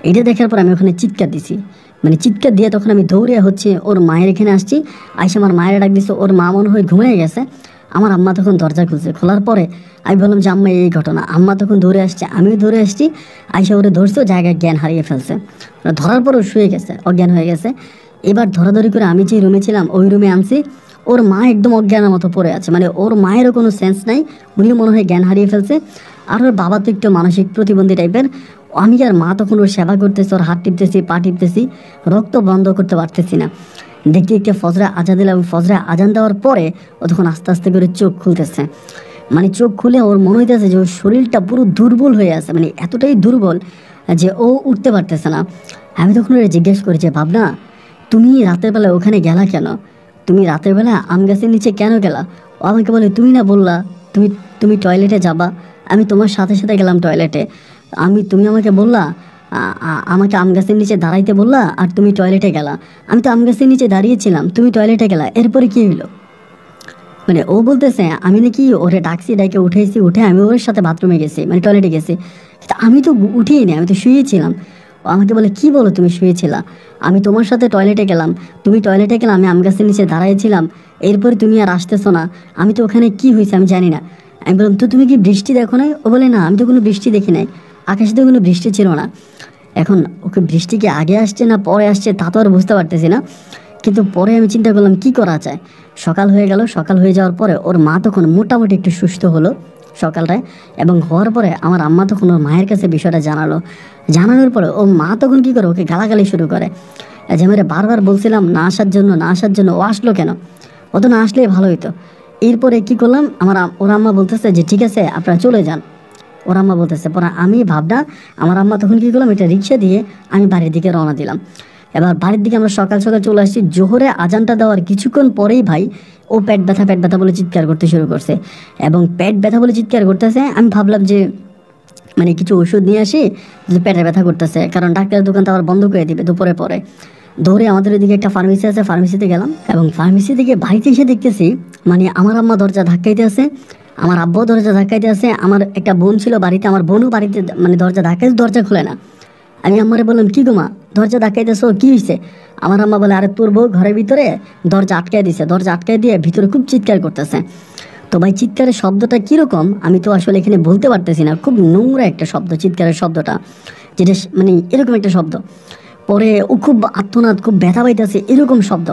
এটা দেখার পর আমি ওখানে চিৎকার দিছি, মানে চিৎকার দিয়ে তখন আমি দৌড়ে হচ্ছে ওর মায়ের এখানে আসছি। আইসা আমার মায়ের ডাক দিচ্ছে, ওর মা মনে হয় ঘুমিয়ে গেছে। আমার আম্মা তখন দরজা খুলছে, খোলার পরে আমি বললাম যে আম্মা এই ঘটনা। আম্মা তখন দৌড়ে আসছে, আমিও দৌড়ে আসছি। আইসা ওরে ধরছে, জায়গায় জ্ঞান হারিয়ে ফেলছে। ধরার পরও শুয়ে গেছে, অজ্ঞান হয়ে গেছে। এবার ধরাধরি করে আমি যে রুমে ছিলাম ওই রুমে আনছি। ওর মা একদম অজ্ঞানের মতো পড়ে আছে, মানে ওর মায়েরও কোনো সেন্স নাই, উনিও মনে হয় জ্ঞান হারিয়ে ফেলছে। আর ওর বাবা তো একটু মানসিক প্রতিবন্ধী টাইপের। আমি আর মা তখন ওর সেবা করতেছি, ওর হাত টিপতেছি, পা টিপতেছি, রক্ত বন্ধ করতে পারতেছি না। দেখতে দেখতে ফজরে আজান দিলাম এবং ফজরে আজান দেওয়ার পরে ও তখন আস্তে আস্তে করে চোখ খুলতেছে। মানে চোখ খুলে ওর মনে হইতেছে যে ওর শরীরটা পুরো দুর্বল হয়ে আছে, মানে এতটাই দুর্বল যে ও উঠতে পারতেছে না। আমি তখন ওরা জিজ্ঞেস করি যে ভাবনা, তুমি রাতের বেলা ওখানে গেলা কেন? তুমি রাতের বেলা আম গাছের নিচে কেন গেলা? ও আমাকে বলে তুমি না বললা তুমি তুমি টয়লেটে যাবা, আমি তোমার সাথে সাথে গেলাম টয়লেটে। তুমি আমাকে বললা আমাকে আম গাছের নিচে দাঁড়াইতে বললা আর তুমি টয়লেটে গেলা। আমি তো আম গাছের নিচে দাঁড়িয়েছিলাম, তুমি টয়লেটে গেলা, এরপরে কি হইলো? মানে ও বলতেছে আমি নাকি ওরে ডাকছি, ডাকে উঠেছি, উঠে আমি ওর সাথে বাথরুমে গেছি, মানে টয়লেটে গেছি। কিন্তু আমি তো উঠিনি, আমি তো শুয়েছিলাম। ও আমাকে বলে কি বলো তুমি শুয়েছিলা? আমি তোমার সাথে টয়লেটে গেলাম, তুমি টয়লেটে গেলাম, আমি আম গাছের নিচে দাঁড়াইছিলাম, এরপরে তুমি আর আসতেছো না। আমি তো ওখানে কি হয়েছে আমি জানি না। আমি বললাম তো তুমি কি বৃষ্টি দেখো নাই? ও বলে না, আমি তো কোনো বৃষ্টি দেখি নাই, আকাশে তো কোনো বৃষ্টি ছিল না। এখন ওকে বৃষ্টি কি আগে আসছে না পরে আসছে তা তো আর বুঝতে পারতেছি না। কিন্তু পরে আমি চিন্তা করলাম কি করা যায়। সকাল হয়ে গেল, সকাল হয়ে যাওয়ার পরে ওর মা তখন মোটামুটি একটু সুস্থ হলো সকালটায়। এবং হওয়ার পরে আমার আম্মা তখন ওর মায়ের কাছে বিষয়টা জানানোর পরে ও মা তখন কি করে ওকে গালাগালি শুরু করে যে আমি বারবার বলছিলাম না আসার জন্য, না আসার জন্য, ও আসলো কেন? ও তো না আসলেই ভালো হইতো। এরপরে কি করলাম, ওর আম্মা বলতেছে যে ঠিক আছে আপনারা চলে যান। ওর আম্মা বলতেছে, পরে আমি ভাবনা আমার আম্মা তখন কি করলাম, এটা রিক্সা দিয়ে আমি বাড়ির দিকে রওনা দিলাম। এবার বাড়ির দিকে আমরা সকাল সকাল চলে আসছি। জোহরে আজানটা দেওয়ার কিছুক্ষণ পরেই ভাই ও পেট ব্যথা বলে চিৎকার করতে শুরু করছে। এবং পেট ব্যথা বলে চিৎকার করতেছে, আমি ভাবলাম যে মানে কিছু ওষুধ নিয়ে আসি, যে পেটের ব্যথা করতেছে, কারণ ডাক্তারের দোকান তো আবার বন্ধ করে দিবে দুপুরে পরে। দৌড়ে আমাদের ওইদিকে একটা ফার্মেসি আছে, ফার্মেসিতে গেলাম। এবং ফার্মেসি থেকে বাড়িতে এসে দেখতেছি মানে আমার আম্মা দরজা ধাক্কাইতে আছে, আমার আব্বাও দরজা ধাক্কাইতে আছে। আমার একটা বোন ছিল বাড়িতে, আমার বোনও বাড়িতে মানে দরজা ধাক্কাইছে, দরজা খুলে না। আমি আম্মারে বললাম কি গো মা, দরজা ধাক্কাইতেছো, কি হয়েছে? আমার আম্মা বলে আরে তোর বউ ঘরের ভিতরে দরজা আটকায় দিছে, দরজা আটকায় দিয়ে ভিতরে খুব চিৎকার করতেছে। তো ভাই চিৎকারের শব্দটা কীরকম আমি তো আসলে এখানে বলতে পারতেছি না, খুব নোংরা একটা শব্দ চিৎকারের শব্দটা, যেটা মানে এরকম একটা শব্দ। পরে ও খুব আত্মনাদ, খুব ব্যথা পাইতেছে এরকম শব্দ।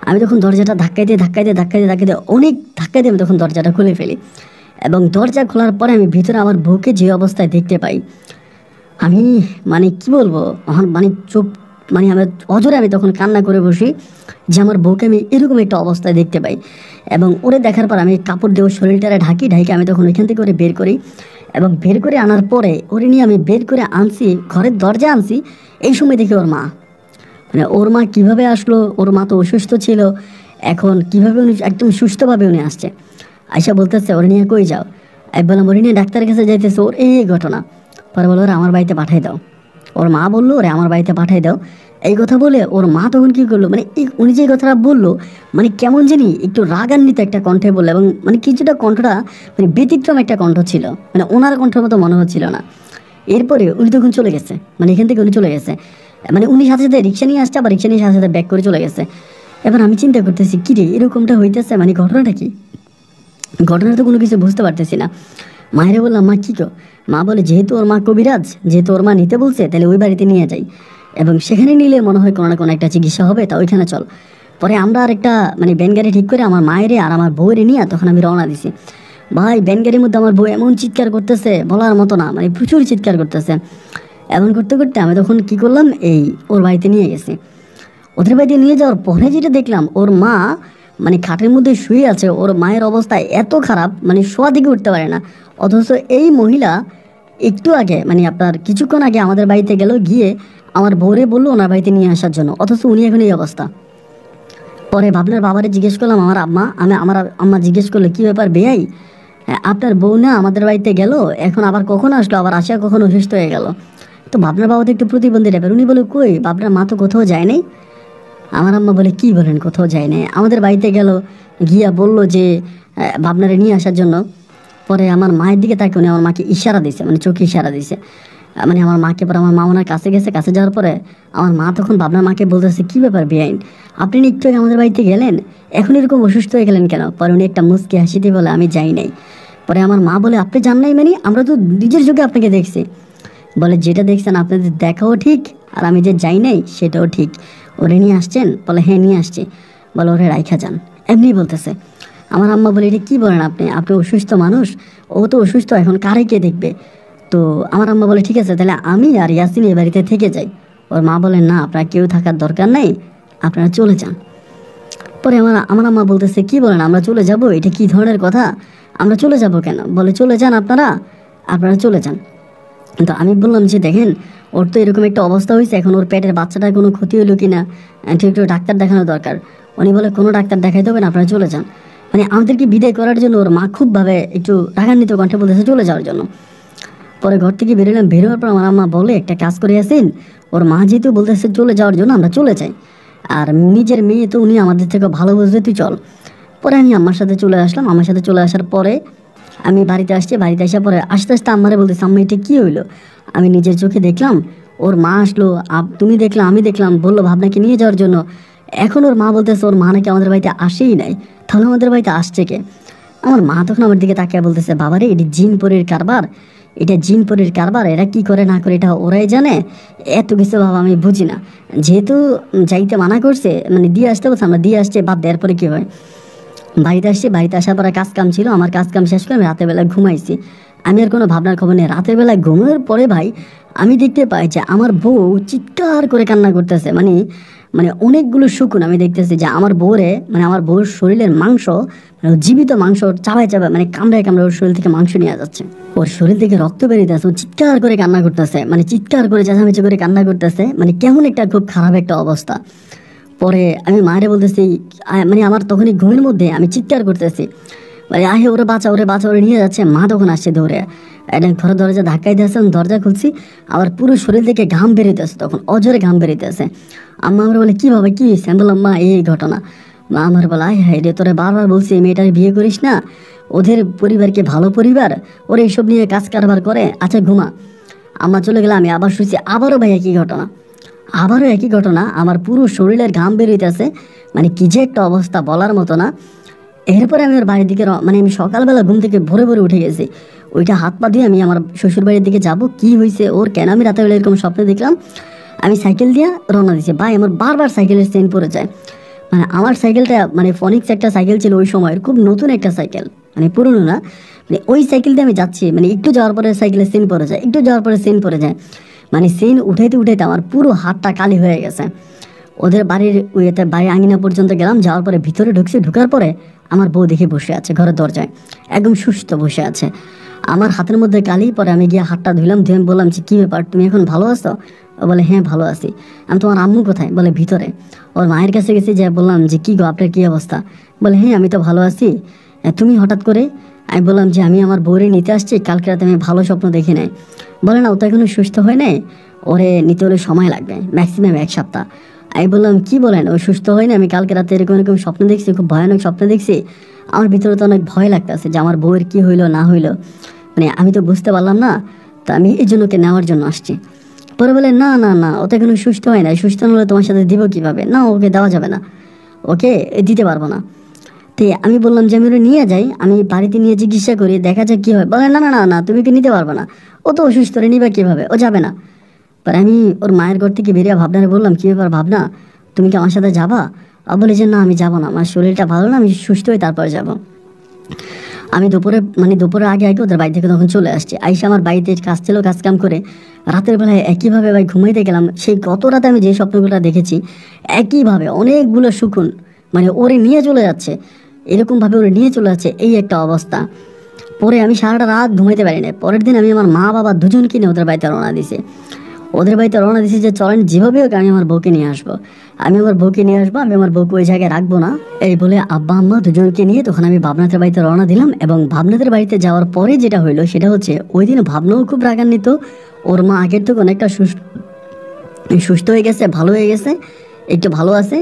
আমি তখন দরজাটা ধাক্কাইতে অনেক ধাক্কা দিয়ে আমি তখন দরজাটা খুলে ফেলি। এবং দরজা খোলার পরে আমি ভিতরে আমার বউকে যে অবস্থায় দেখতে পাই, আমি মানে কি বলবো, আমার মানে চোখ মানে আমার অজরে আমি তখন কান্না করে বসি যে আমার বউকে আমি এরকম একটা অবস্থায় দেখতে পাই। এবং ওরে দেখার পর আমি কাপড় দিয়ে ওর শরীরটারে ঢাকি আমি তখন ওইখান থেকে ওরে বের করি। এবং বের করে আনার পরে ওরে নিয়ে আমি বের করে আনছি, ঘরের দরজা আনছি। এই সময় দেখি ওর মা, মানে ওর মা কীভাবে আসলো, ওর মা তো অসুস্থ ছিল, এখন কীভাবে উনি একদম সুস্থভাবে উনি আসছে। আয়সা বলতেছে ওরে নিয়ে কই যাও? আমি বললাম ওরে নিয়ে ডাক্তারের কাছে যাইতেছে, ওর এই ঘটনা। পরে বলো ওরা আমার বাড়িতে পাঠাই দাও। ওর মা বললো ওরে আমার বাড়িতে পাঠাই দাও। এই কথা বলে ওর মা তখন কী করলো, মানে উনি যে কথাটা বললো মানে কেমন জানি একটু রাগান্বিত একটা কণ্ঠে বললো, এবং মানে কিছুটা কণ্ঠটা মানে ব্যতিক্রম একটা কণ্ঠ ছিল, মানে ওনার কণ্ঠের মতো মনে হচ্ছিল না। এরপরে উনি তখন চলে গেছে, মানে এখান থেকে উনি চলে গেছে, মানে উনি সাথে সাথে রিক্সা নিয়ে আসছে, আবার রিক্সা নিয়ে সাথে সাথে ব্যাক করে চলে গেছে। এবার আমি চিন্তা করতেছি কী রে এরকমটা হইতেছে, মানে ঘটনাটা কি? ঘটনা তো কোনো কিছু বুঝতে পারতেছি না। মায়েরে বললাম মা কী গো? মা বলে যেহেতু ওর মা কবিরাজ, যেহেতু ওর মা নিতে বলছে তাহলে ওই বাড়িতে নিয়ে যাই, এবং সেখানে নিলে মনে হয় কোনো না কোনো একটা চিকিৎসা হবে, তা ওইখানে চল। পরে আমরা আর একটা মানে ভ্যান গাড়ি ঠিক করে আমার মায়ের আর আমার বউয়ের নিয়ে তখন আমি রওনা দিছি। ভাই ভ্যান গাড়ির মধ্যে আমার বউ এমন চিৎকার করতেছে বলার মতো না, মানে প্রচুর চিৎকার করতেছে। এমন করতে করতে আমি তখন কি করলাম, এই ওর বাড়িতে নিয়ে গেছি। ওদের বাড়িতে নিয়ে যাওয়ার পরে যেটা দেখলাম, ওর মা মানে খাটের মধ্যে শুয়ে আছে। ওর মায়ের অবস্থা এত খারাপ, মানে শোয়া দিকে উঠতে পারে না। অথচ এই মহিলা একটু আগে মানে আপনার কিছুক্ষণ আগে আমাদের বাড়িতে গেল, গিয়ে আমার বউরে বললো ওনার বাড়িতে নিয়ে আসার জন্য, অথচ উনি এখন এই অবস্থা। পরে ভাবনার বাবারে জিজ্ঞেস করলাম, আমার আম্মা জিজ্ঞেস করলো, কী ব্যাপার বেয়াই, আপনার বউ না আমাদের বাড়িতে গেল, এখন আবার কখন আসলো, আবার আসিয়া কখন অসুস্থ হয়ে গেল। তো ভাবনার বাবা তো একটু প্রতিবন্ধী টাইপের, উনি বলে কই ভাবনার মা তো কোথাও যায় নাই। আমার আম্মা বলে, কি বলেন কোথাও যায় নাই, আমাদের বাড়িতে গেল, গিয়া বলল যে ভাবনারে নিয়ে আসার জন্য। পরে আমার মায়ের দিকে তাকে উনি আমার মাকে ইশারা দিছে, মানে চোখে ইশারা দিছে, মানে আমার মাকে। পরে আমার মা ওনার কাছে গেছে, কাছে যাওয়ার পরে আমার মা তখন ভাবনার মাকে বলতেছে, কী ব্যাপার বেআইন, আপনি একটু আগে আমাদের বাড়িতে গেলেন, এখন এরকম অসুস্থ হয়ে গেলেন কেন? পরে উনি একটা মুচকি হাসিতে বলে, আমি যাই নাই। পরে আমার মা বলে, আপনি জান নাই মানে? আমরা তো নিজের চোখে আপনাকে দেখছি। বলে, যেটা দেখছেন আপনাদের দেখাও ঠিক, আর আমি যে যাই নাই সেটাও ঠিক। ওরে নিয়ে আসছেন? বলে, হ্যাঁ নিয়ে আসছি। বলে, ওরে রাইখা যান, এমনি বলতেছে। আমার আম্মা বলে, এটা কী বলেন আপনি, আপনি অসুস্থ মানুষ, ও তো অসুস্থ, এখন কারে কে দেখবে? তো আমার আম্মা বলে, ঠিক আছে তাহলে আমি আর ইয়াসিন এই বাড়িতে থেকে যাই। ওর মা বলেন, না আপনার কেউ থাকার দরকার নেই, আপনারা চলে যান। পরে আমার আম্মা বলতেছে, কি বলেন আমরা চলে যাব, এটা কি ধরনের কথা, আমরা চলে যাব কেন? বলে, চলে যান আপনারা, আপনারা চলে যান। তো আমি বললাম যে দেখেন, ওর তো এরকম একটা অবস্থা হয়েছে, এখন ওর পেটের বাচ্চাটার কোনো ক্ষতি হলো কি না, ঠিক একটু ডাক্তার দেখানো দরকার। উনি বলে, কোনো ডাক্তার দেখাইতে হবে না, আপনারা চলে যান। মানে আমাদেরকে বিদায় করার জন্য ওর মা খুবভাবে একটু রাগান্বিত কণ্ঠে বলতেছে চলে যাওয়ার জন্য। পরে ঘর থেকে বেরোলাম, বেরোবার পর আমার আম্মা বলে, একটা কাজ করে আসেন, ওর মা যেহেতু বলতেছে চলে যাওয়ার জন্য, আমরা চলে যাই, আর নিজের মেয়ে তো উনি আমাদের থেকে ভালো বুঝবে, তুই চল। পরে আমি আম্মার সাথে চলে আসলাম। আমার সাথে চলে আসার পরে আমি বাড়িতে আসছি। বাড়িতে আসার পরে আস্তে আস্তে আম্মারে বলতেছি, আম্মা এটা কী হইলো? আমি নিজের চোখে দেখলাম, ওর মা আসলো, তুমি দেখলাম, আমি দেখলাম, বললো ভাবনাকে নিয়ে যাওয়ার জন্য। এখন ওর মা বলতেছে ওর মা নাকি আমাদের বাড়িতে আসেই নাই, তাহলে আমাদের বাড়িতে আসছে কে? আমার মা তখন আমার দিকে তাকিয়ে বলতেছে, বাবারে এটি জিন পরির কারবার, এটা জিন পরির কারবার, এরা কি করে না করে এটা ওরাই জানে, এত কিছু বাবা আমি বুঝি না। যেহেতু যাইতে মানা করছে, মানে দিয়ে আসতে বলছে, আমরা দিয়ে আসছে, বাদ দেওয়ার পরে কী হয়। বাড়িতে আসছি, বাড়িতে আসার পরে কাজ কাম ছিল, আমার কাজ কাম শেষ করে আমি রাতের বেলায় ঘুমাইছি। আমি আর কোনো ভাবনার খবর নেই। রাতের বেলায় ঘুমানোর পরে ভাই আমি দেখতে পাই যে আমার বউ চিৎকার করে কান্না করতেছে, মানে মানে অনেকগুলো শকুন আমি দেখতেছি যে আমার বউরে, মানে আমার বউর শরীরের মাংস, মানে জীবিত মাংস চাবায় চাবায়, মানে কামড়ায় কামড়ায় ওর শরীর থেকে মাংস নিয়ে যাচ্ছে, ওর শরীর থেকে রক্ত বেরিয়েছে, ও চিৎকার করে কান্না করতেছে, মানে চিৎকার করে চেঁচামেচি করে কান্না করতেছে, মানে কেমন একটা খুব খারাপ একটা অবস্থা। পরে আমি মায়েরে বলতেছি, মানে আমার তখনই ঘুমের মধ্যে আমি চিৎকার করতেছি, মানে আহে ওরে বাঁচা, ওরে বাঁচা, ওরে নিয়ে যাচ্ছে। মা তখন আসছে দৌড়ে, একটা ঘরের দরজা ধাক্কাই দিয়েছে, দরজা খুলছি, আবার পুরো শরীর থেকে ঘাম বেরোতেছে, তখন অজরে ঘাম বেরোতেছে। আম্মা আমার বলে, কীভাবে কী হয়েছে? আমি বললাম, মা এই ঘটনা। মা আমার বলে, আয় হায় রে, তোরে বারবার বলছি এই মেয়েটারে বিয়ে করিস না, ওদের পরিবারকে ভালো পরিবার, ওরা এইসব নিয়ে কাজ কারবার করে, আচ্ছা ঘুমা। আম্মা চলে গেলে আমি আবার শুয়েছি, আবারও ভাই একই ঘটনা, আবারও একই ঘটনা, আমার পুরো শরীরের ঘাম বেরোইতেছে, মানে কি যে একটা অবস্থা বলার মতো না। এরপরে আমি ওর বাড়ির দিকে মানে আমি সকালবেলা ঘুম থেকে ভোরে ভোরে উঠে গেছি, ওইটা হাত পা দিয়ে আমি আমার শ্বশুর বাড়ির দিকে যাব, কি হয়েছে ওর, কেন আমি রাতের বেলা এরকম স্বপ্ন দেখলাম। আমি সাইকেল দিয়ে রওনা দিয়েছি। ভাই আমার বারবার সাইকেলের চেইন পড়ে যায়, মানে আমার সাইকেলটা মানে ফনিক্স একটা সাইকেল ছিল ওই সময়ের, খুব নতুন একটা সাইকেল, মানে পুরনো না, মানে ওই সাইকেল দিয়ে আমি যাচ্ছি, মানে একটু যাওয়ার পরে সাইকেলের চেইন পড়ে যায়, একটু যাওয়ার পরে চেইন পড়ে যায়, মানে চেইন উঠাইতে উঠাইতে আমার পুরো হাতটা কালি হয়ে গেছে। ওদের বাড়ির ওইতে বাড়ির আঙিনা পর্যন্ত গেলাম, যাওয়ার পরে ভিতরে ঢুকছি, ঢুকার পরে আমার বউ দেখে বসে আছে ঘরের দরজায়, একদম সুস্থ বসে আছে, আমার হাতের মধ্যে কালি। পরে আমি গিয়ে হাতটা ধুলাম, ধুয়ে বললাম যে কী ব্যাপার, তুমি এখন ভালো আছো? ও বলে, হ্যাঁ ভালো আছি। আমি, তোমার আম্মু কোথায়? বলে, ভিতরে। ওর মায়ের কাছে গেছি, যে বললাম যে কী গো আপনার কী অবস্থা? বলে, হ্যাঁ আমি তো ভালো আছি, তুমি হঠাৎ করে? আমি বললাম যে আমি আমার বউরে নিতে আসছি, কালকে রাতে আমি ভালো স্বপ্ন দেখি নাই। বলে, না ও তো এখনো সুস্থ হয় নাই, ওরে নিতে হলে সময় লাগবে, ম্যাক্সিমাম 1 সপ্তাহ। আমি বললাম, কি বলেন, ও সুস্থ হয় না? আমি কালকে রাতে এরকম এরকম স্বপ্ন দেখছি, খুব ভয়ানক স্বপ্ন দেখছি, আমার ভিতরে তো অনেক ভয় লাগতেছে যে আমার বউয়ের কী হইলো না হইলো, মানে আমি তো বুঝতে পারলাম না, তো আমি এই জন্য ওকে নেওয়ার জন্য আসছি। পরে বলে, না না না, ও তো এখনো সুস্থ হয় না, সুস্থ না হলে তোমার সাথে দিব কীভাবে? না ওকে দেওয়া যাবে না, ওকে দিতে পারবো না। তো আমি বললাম যে আমি ওরা নিয়ে যাই, আমি বাড়িতে নিয়ে চিকিৎসা করি, দেখা যাক কী হয়। বলে, না না না না, তুমি কি নিতে পারবে না, ও তো অসুস্থ, রে নিবা কীভাবে, ও যাবে না। পরে আমি ওর মায়ের ঘর থেকে বেরিয়ে ভাবনারে বললাম, কী ব্যাপার ভাবনা, তুমি কি আমার সাথে যাবা? বলে যে না আমি যাবো না, আমার শরীরটা ভালো না, আমি সুস্থ হয়ে তারপর যাব। আমি দুপুরের আগে আগে ওদের বাড়ি থেকে তখন চলে আসছি। আইসা আমার বাড়িতে কাজ ছিল, কাজ কাম করে রাতের বেলায় একইভাবে ভাই ঘুমাইতে গেলাম। সেই গত রাতে আমি যে স্বপ্নগুলো দেখেছি একইভাবে অনেকগুলো শকুন মানে ওরে নিয়ে চলে যাচ্ছে, এরকমভাবে ওরে নিয়ে চলে যাচ্ছে, এই একটা অবস্থা। পরে আমি সারাটা রাত ঘুমাইতে পারি না। পরের দিন আমি আমার মা বাবা দুজনকে নিয়ে ওদের বাড়িতে রওনা দিছি যে চলেন যেভাবে হোক আমি আমার বউকে নিয়ে আসবো, আমি আমার বউকে ওই জায়গায় রাখবো না। এই বলে আব্বা আম্মা দুজনকে নিয়ে তখন আমি ভাবনাথের বাড়িতে রওনা দিলাম। এবং ভাবনাথের বাড়িতে যাওয়ার পরে যেটা হইলো সেটা হচ্ছে ওই দিন ভাবনাও খুব রাগান্বিত। ওর মা আগের থেকে অনেকটা সুস্থ হয়ে গেছে, ভালো হয়ে গেছে, একটু ভালো আছে।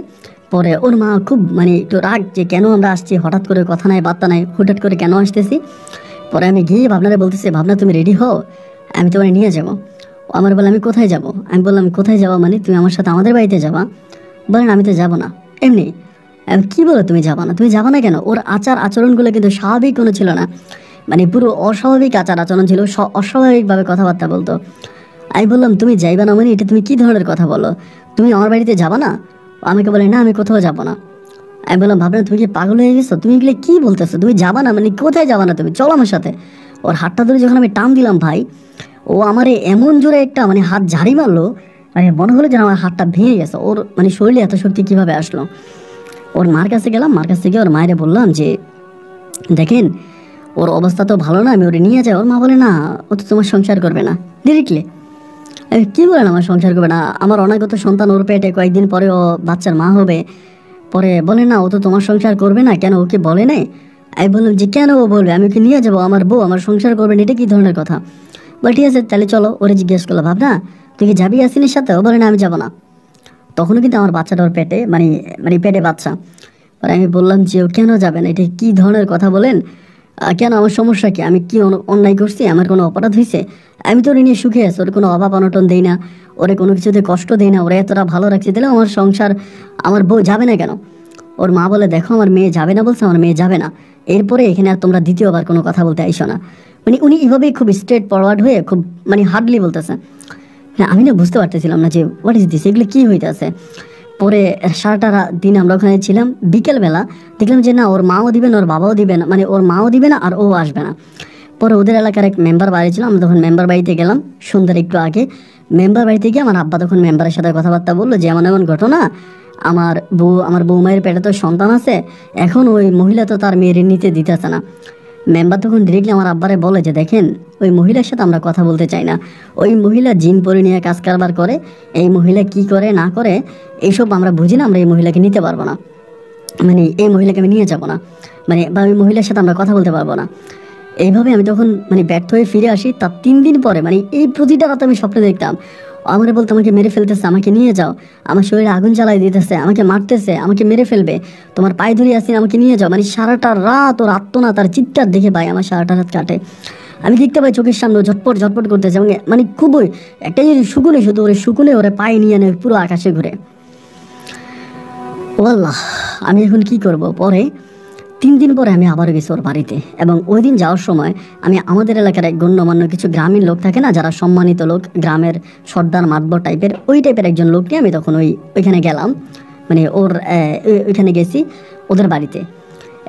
পরে ওর মা খুব মানে একটু রাগ যে কেন আমরা আসছি, হঠাৎ করে কথা নাই বার্তা নাই, হুটহাট করে কেন আসতেছি। পরে আমি গিয়ে ভাবনারে বলতেছি, ভাবনা তুমি রেডি হও, আমি তোমার নিয়ে যাবো। আমার বলে আমি কোথায় যাব? আমি বললাম কোথায় যাবো মানে তুমি আমার সাথে আমাদের বাড়িতে যাবা? বলেন আমি তো যাবো না এমনি। আমি কি বলো তুমি যাবা না? তুমি যাবা না কেন? ওর আচরণগুলো কিন্তু স্বাভাবিক কোনো ছিল না, মানে পুরো অস্বাভাবিক আচরণ ছিল, অস্বাভাবিকভাবে কথাবার্তা বলতো। আমি বললাম তুমি যাইবা না মানে এটা তুমি কি ধরনের কথা বলো? তুমি আমার বাড়িতে যাবা না? আমাকে বলে না আমি কোথাও যাবো না। আমি বললাম ভাবনা তুমি কি পাগল হয়ে গেছো? তুমি এগুলো কি বলতেছো? তুমি যাবা না মানে কোথায় যাবা না? তুমি চলো আমার সাথে। ওর হাতটা ধরে যখন আমি টান দিলাম ভাই, ও আমারে এমন জোরে একটা মানে হাত ঝাড়ি মারলো, মানে মনে হলো যেন আমার হাতটা ভেঙে গেছে। ওর মানে শরীরে এত শক্তি কিভাবে আসলো? ওর মার কাছে গেলাম, মার কাছে গিয়ে ওর মায়েরে বললাম যে দেখেন ওর অবস্থা তো ভালো না, আমি ওরে নিয়ে যাই। ওর মা বলে না ও তো তোমার সংসার করবে না। ডিরেক্টলি কি বলেন আমার সংসার করবে না? আমার অনাগত সন্তান ওর পেটে, কয়েকদিন পরে ও বাচ্চার মা হবে। পরে বলে না ও তো তোমার সংসার করবে না, কেন ওকে বলে নাই? আমি বললাম যে কেন ও বলবে, আমি ওকে নিয়ে যাবো, আমার বউ আমার সংসার করবে না, এটা কি ধরনের কথা? বলে ঠিক আছে তাহলে চলো। ওরে জিজ্ঞেস করলো ভাবনা তুই কি যাবি ইয়াসিনের সাথে? ও বলে না আমি যাবো না। তখনও কিন্তু আমার বাচ্চাটা ওর পেটে, মানে মানে পেটে বাচ্চা। পরে আমি বললাম যে ও কেন যাবে না, এটা কি ধরনের কথা বলেন? কেন, আমার সমস্যা কি? আমি কি অন্যায় করছি? আমার কোনো অপরাধ হয়েছে? আমি তো ওর নিয়ে সুখে আছি, ওর কোনো অভাব অনটন দেই না, ওরে কোনো কিছুতে কষ্ট দেই না, ওরা এতটা ভালো রাখছে, তাহলে আমার সংসার, আমার বউ যাবে না কেন? ওর মা বলে দেখো আমার মেয়ে যাবে না বলছে, আমার মেয়ে যাবে না। এরপরে এখানে আর তোমরা দ্বিতীয়বার কোনো কথা বলতে আইসো না। মানে উনি এভাবেই খুব স্ট্রেট ফরওয়ার্ড হয়ে খুব মানে হার্ডলি বলতেছে। হ্যাঁ আমি না বুঝতে পারতেছিলাম না যে হোয়াট ইজ দিস, এগুলো কী হইতেছে। পরে সারাটা দিন আমরা ওখানে ছিলাম। বিকেলবেলা দেখলাম যে না ওর মাও দিবে না, ওর বাবাও দিবে না, মানে ওর মাও দিবে না আর ও আসবে না। পরে ওদের এলাকার এক মেম্বার বাড়ি ছিল, আমরা তখন মেম্বার বাড়িতে গেলাম সন্ধ্যার একটু আগে। মেম্বার বাড়িতে গিয়ে আমার আব্বা তখন মেম্বারের সাথে কথাবার্তা বললো যে এমন এমন ঘটনা, আমার বৌমায়ের পেটে তো সন্তান আছে, এখন ওই মহিলা তো তার মেয়ের নিতে দিতেছে না। মেম্বার তখন ডিরেক্টলি আমার আব্বারে বলে যে দেখেন ওই মহিলার সাথে আমরা কথা বলতে চাই না, ওই মহিলা জিন পরে নিয়ে কাজ কারবার করে, এই মহিলা কি করে না করে এইসব আমরা বুঝি না, আমরা এই মহিলাকে নিতে পারবো না, মানে এই মহিলাকে আমি নিয়ে যাবো না, মানে বা ওই মহিলার সাথে আমরা কথা বলতে পারবো না। এইভাবে আমি তখন মানে ব্যর্থ হয়ে ফিরে আসি। তার 3 দিন পরে মানে এই প্রতিটা রাতে আমি স্বপ্নে দেখতাম আমারে বলতো আমাকে মেরে ফেলতেছে, আমাকে নিয়ে যাও, আমার শরীরে আগুন জ্বালাই দিতেছে, আমাকে মারতেছে, আমাকে মেরে ফেলবে, তোমার পায়ে ধরে আসি আমাকে নিয়ে যাও। মানে সারাটা রাত ওর আত্মনাদ তার চিৎকার দেখে ভাই আমার সারাটা রাত কাটে। আমি দেখতে পাই চোখের সামনে ঝটপট ঝটপট করতেছে, মানে খুবই একটা যদি শুকুনে, শুধু ওরে শুকুনে ওরে পায়ে নিয়ে নেয় পুরো আকাশে ঘুরে। ও আল্লাহ, আমি এখন কি করব? পরে 3 দিন পরে আমি আবার গেছি ওর বাড়িতে, এবং ওই দিন যাওয়ার সময় আমি আমাদের এলাকার এক গণ্যমান্য কিছু গ্রামীণ লোক থাকে না, যারা সম্মানিত লোক, গ্রামের সর্দার মাতবর টাইপের, ওই টাইপের একজন লোক নিয়ে আমি তখন ওইখানে গেলাম, মানে ওইখানে গেছি ওদের বাড়িতে।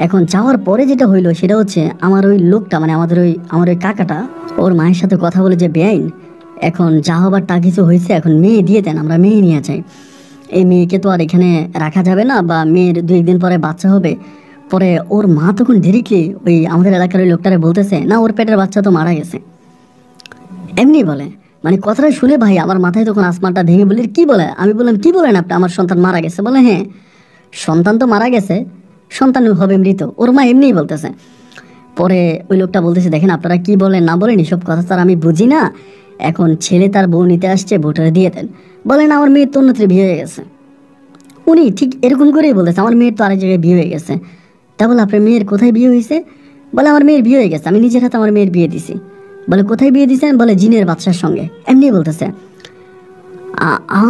এখন যাওয়ার পরে যেটা হইলো সেটা হচ্ছে আমার ওই লোকটা, মানে আমার ওই কাকাটা ওর মায়ের সাথে কথা বলে যে বেআইন, এখন যা হবার তা কিছু হয়েছে, এখন মেয়ে দিয়ে দেন, আমরা মেয়ে নিয়ে যাই, এই মেয়েকে তো আর এখানে রাখা যাবে না, বা মেয়ের 2 দিন পরে বাচ্চা হবে। পরে ওর মা তখন ডিরেক্টলি ওই আমাদের এলাকার ওই লোকটারে বলতেছে না ওর পেটের বাচ্চা তো মারা গেছে, এমনি বলে। মানে কথাটা শুনে ভাই আমার মাথায় তখন আসমানটা ভেঙে বলি কি বলে? আমি বললাম কি বলেন আপনি, আমার সন্তান মারা গেছে? বলে হ্যাঁ সন্তান তো মারা গেছে, সন্তান হবে মৃত, ওর মা এমনিই বলতেছে। পরে ওই লোকটা বলতেছে দেখেন আপনারা কি বলেন না বলেন এসব কথা স্যার আমি বুঝি না, এখন ছেলে তার বউ নিতে আসছে, বউটারে দিয়ে দেন। বলেন আমার মেয়ের তো অন্যত্র বিয়ে হয়ে গেছে। উনি ঠিক এরকম করেই বলতেছে আমার মেয়ের তো আরেক জায়গায় বিয়ে হয়ে গেছে। তা বলে আপনার মেয়ের কোথায় বিয়ে হয়েছে? বলে আমার মেয়ের বিয়ে হয়ে গেছে, আমি নিজের হাতে আমার মেয়ের বিয়ে দিছি। বলে কোথায় বিয়ে দিয়েছেন? বলে জিনের বাচ্চার সঙ্গে, এমনি বলতেছে।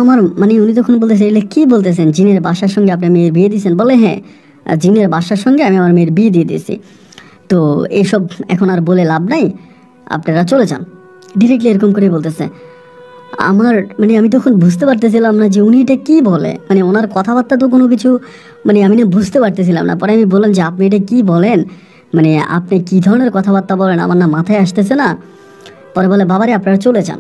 আমার মানে উনি তখন বলতেছে এলে কি বলতেছেন, জিনের বাসার সঙ্গে আপনার মেয়ের বিয়ে দিয়েছেন? বলে হ্যাঁ জিনের বাসার সঙ্গে আমি আমার মেয়ের বিয়ে দিয়ে দিয়েছি, তো এইসব এখন আর বলে লাভ নাই, আপনারা চলে যান। ডিরেক্টলি এরকম করে বলতেছে। আমার মানে আমি তখন বুঝতে পারতেছিলাম না যে উনি এটা কী বলে, মানে ওনার কথাবার্তা তো কোনো কিছু মানে আমি না বুঝতে পারতেছিলাম না। পরে আমি বললাম যে আপনি এটা কী বলেন, মানে আপনি কী ধরনের কথাবার্তা বলেন, আমার না মাথায় আসতেছে না। পরে বলে বাবারে আপনারা চলে যান,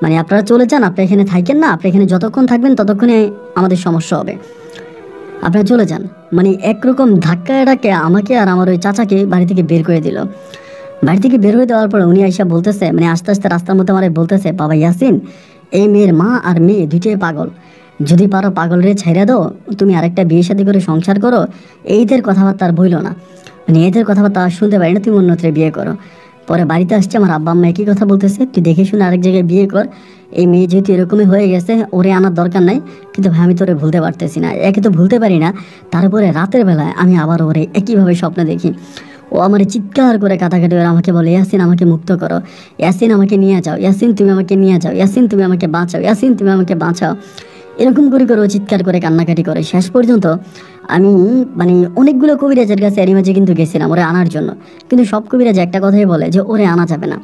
মানে আপনারা চলে যান, আপনি এখানে থাকেন না, আপনি এখানে যতক্ষণ থাকবেন ততক্ষণে আমাদের সমস্যা হবে, আপনারা চলে যান। মানে একরকম ধাক্কা ডাকে আমাকে আর আমার ওই চাচাকে বাড়ি থেকে বের করে দিল। বাড়ি থেকে বের হয়ে দেওয়ার পর উনি আইসা বলতেছে, মানে আস্তে আস্তে রাস্তার মধ্যে আমার বলতেছে, বাবা ইয়াসিন, এই মেয়ের মা আর মেয়ে দুইটাই পাগল, যদি পারো পাগল রে ছেড়ে দাও, তুমি আরেকটা বিয়ে শাদী করে সংসার করো, এইদের কথাবার্তা আর বইল না, মানে এদের কথাবার্তা আর শুনতে পারি না, তুমি অন্যত্রে বিয়ে করো। পরে বাড়িতে আসছে আমার আব্বা আম্মা একই কথা বলতেছে, তুই দেখে শুনে আরেক জায়গায় বিয়ে কর, এই মেয়ে যেহেতু এরকমই হয়ে গেছে ওরে আনার দরকার নাই। কিন্তু ভাই আমি তোরে ভুলতে পারতেছি না, একে তো ভুলতে পারি না, তারপরে রাতের বেলায় আমি আবার ওরে একইভাবে স্বপ্নে দেখি। ও আমার চিৎকার করে কাটাকাটি করে আমাকে বলে, ইয়াসিন আমাকে মুক্ত করো, ইয়াসিন আমাকে নিয়ে যাও, ইয়াসিন তুমি আমাকে নিয়ে যাও, ইয়াসিন তুমি আমাকে বাঁচাও, ইয়াসিন তুমি আমাকে বাঁচাও। এরকম করে করে ও চিৎকার করে কান্নাকাটি করে। শেষ পর্যন্ত আমি মানে অনেকগুলো কবিরাজের কাছে এরই মাঝে কিন্তু গেছিলাম ওরে আনার জন্য, কিন্তু সব কবিরাজ একটা কথাই বলে যে ওরে আনা যাবে না।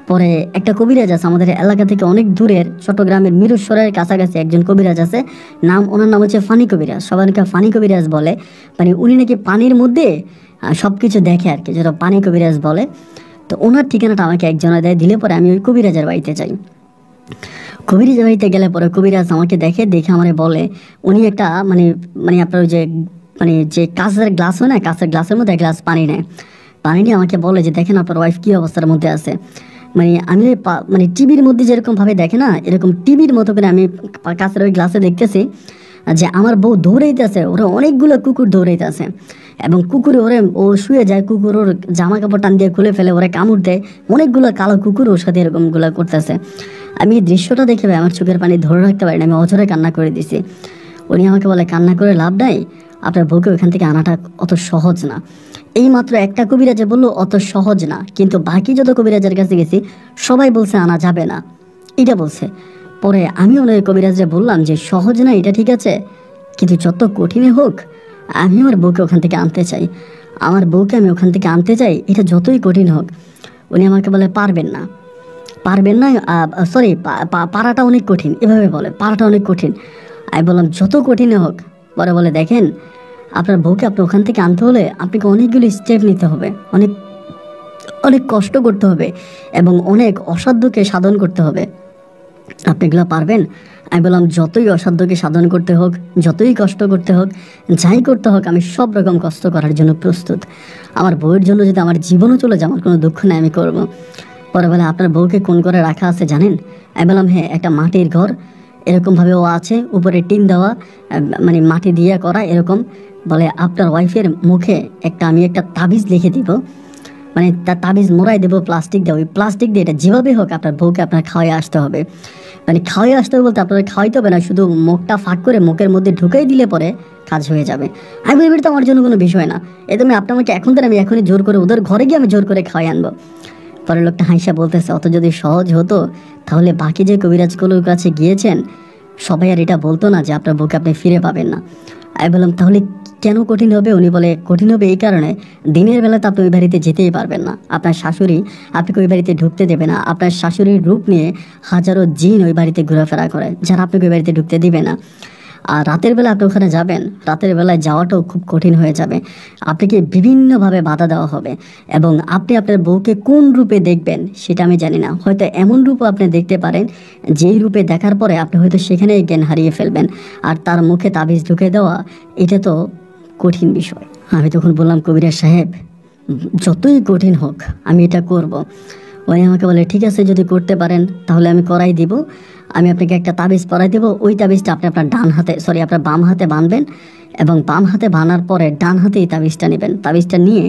পরে একটা কবিরাজ আছে আমাদের এলাকা থেকে অনেক দূরের চট্টগ্রামের মিরুশ্বরের কাছাকাছি একজন কবিরাজ আছে, ওনার নাম হচ্ছে ফানি কবিরাজ, সবাইকে ফানি কবিরাজ বলে। মানে উনি নাকি পানির মধ্যে সব কিছু দেখে আর কি, যেটা পানি কবিরাজ বলে। তো ওনার ঠিকানাটা আমাকে একজনে দেয়, দিলে পরে আমি ওই কবিরাজের বাড়িতে যাই। কবিরাজের বাড়িতে গেলে পরে কবিরাজ আমাকে দেখে আমার বলে, উনি একটা মানে মানে আপনার ওই যে মানে যে কাঁচের গ্লাস হয় না, কাঁচের গ্লাসের মধ্যে এক গ্লাস পানি নেয়, পানি নিয়ে আমাকে বলে যে দেখেন আপনার ওয়াইফ কী অবস্থার মধ্যে আছে। মানে আমি মানে টিভির মধ্যে যেরকমভাবে দেখে না, এরকম টিভির মতো করে আমি কাছের ওই গ্লাসে দেখতেছি যে আমার বউ দৌড়াইতেছে, ওরা অনেকগুলো কুকুর দৌড়াইতেছে, এবং কুকুরে ওরে ও শুয়ে যায়, কুকুর ওর জামা কাপড় টান দিয়ে খুলে ফেলে, ওরা কামড় দেয়, অনেকগুলো কালো কুকুর ওর সাথে এরকমগুলো করতেছে। আমি এই দৃশ্যটা দেখে আমার চোখের পানি ধরে রাখতে পারি না, আমি অঝরে কান্না করে দিছি। উনি আমাকে বলে, কান্না করে লাভ নাই, আপনার বউকে ওইখান থেকে আনাটা অত সহজ না। এই মাত্র একটা কবিরাজে বললো অত সহজ না, কিন্তু বাকি যত কবিরাজের কাছে গেছি সবাই বলছে আনা যাবে না, এটা বলছে। পরে আমি ওই কবিরাজে বললাম যে সহজ না এটা ঠিক আছে, কিন্তু যত কঠিনে হোক আমি আমার বউকে ওখান থেকে আনতে চাই, আমার বউকে আমি ওখান থেকে আনতে চাই, এটা যতই কঠিন হোক। উনি আমাকে বলে পারবেন না, পারবেন না, সরি পারাটা অনেক কঠিন, এভাবে বলে পারাটা অনেক কঠিন। আমি বললাম যত কঠিনে হোক। পরে বলে দেখেন আপনার বউকে আপনি ওখান থেকে আনতে হলে আপনাকে অনেকগুলি স্টেপ নিতে হবে, অনেক অনেক কষ্ট করতে হবে, এবং অনেক অসাধ্যকে সাধন করতে হবে, আপনি এগুলো পারবেন? আমি বললাম যতই অসাধ্যকে সাধন করতে হোক, যতই কষ্ট করতে হোক, যাই করতে হোক, আমি সব রকম কষ্ট করার জন্য প্রস্তুত। আমার বউয়ের জন্য যদি আমার জীবনও চলে যায় আমার কোনো দুঃখ নেই, আমি করব। পরে বলে আপনার বউকে কোন ঘরে রাখা আছে জানেন? আমি বললাম হ্যাঁ, একটা মাটির ঘর, এরকমভাবে ও আছে, উপরে টিন দেওয়া, মানে মাটি দিয়ে করা এরকম। বলে আপনার ওয়াইফের মুখে আমি একটা তাবিজ লিখে দিব, মানে তার তাবিজ মোড়াই দেবো প্লাস্টিক দিয়ে, ওই প্লাস্টিক দিয়ে এটা যেভাবে হোক আপনার বউকে আপনার খাওয়াই আসতে হবে। মানে খাওয়াই আসতে হবে বলতে আপনার খাওয়াইতে হবে না, শুধু মুখটা ফাঁক করে মুখের মধ্যে ঢুকাই দিলে পরে কাজ হয়ে যাবে। আমি বলি তো আমার জন্য কোনো বিষয় না, এ তুমি আপনি আমাকে এখন আমি এখনই জোর করে ওদের ঘরে গিয়ে আমি জোর করে খাওয়াই আনবো। পরে লোকটা হাসা বলতেছে, অত যদি সহজ হতো তাহলে বাকি যে কবিরাজগুলোর কাছে গিয়েছেন সবাই আর এটা বলতো না যে আপনার বউকে আপনি ফিরে পাবেন না। আমি বললাম তাহলে কেন কঠিন হবে? উনি বলে কঠিন হবে এই কারণে, দিনের বেলা তো আপনি ওই বাড়িতে যেতেই পারবেন না, আপনার শাশুড়ি আপনাকে ওই বাড়িতে ঢুকতে দেবে না, আপনার শাশুড়ির রূপ নিয়ে হাজারো জিন ওই বাড়িতে ঘোরাফেরা করে, যারা আপনাকে ওই বাড়িতে ঢুকতে দিবে না। আর রাতের বেলা আপনি ওখানে যাবেন, রাতের বেলায় যাওয়াটাও খুব কঠিন হয়ে যাবে, আপনাকে বিভিন্নভাবে বাধা দেওয়া হবে, এবং আপনি আপনার বউকে কোন রূপে দেখবেন সেটা আমি জানি না, হয়তো এমন রূপও আপনি দেখতে পারেন যেই রূপে দেখার পরে আপনি হয়তো সেখানেই জ্ঞান হারিয়ে ফেলবেন, আর তার মুখে তাবিজ ঢুকে দেওয়া এটা তো কঠিন বিষয়। আমি তখন বললাম কবিরাজ সাহেব যতই কঠিন হোক আমি এটা করব। উনি আমাকে বলে ঠিক আছে, যদি করতে পারেন তাহলে আমি করাই দিব, আমি আপনাকে একটা তাবিজ পরাই দেবো, ওই তাবিজটা আপনি আপনার আপনার বাম হাতে বাঁধবেন, এবং বাম হাতে বাঁধার পরে ডান হাতে এই তাবিজটা নেবেন। তাবিজটা নিয়ে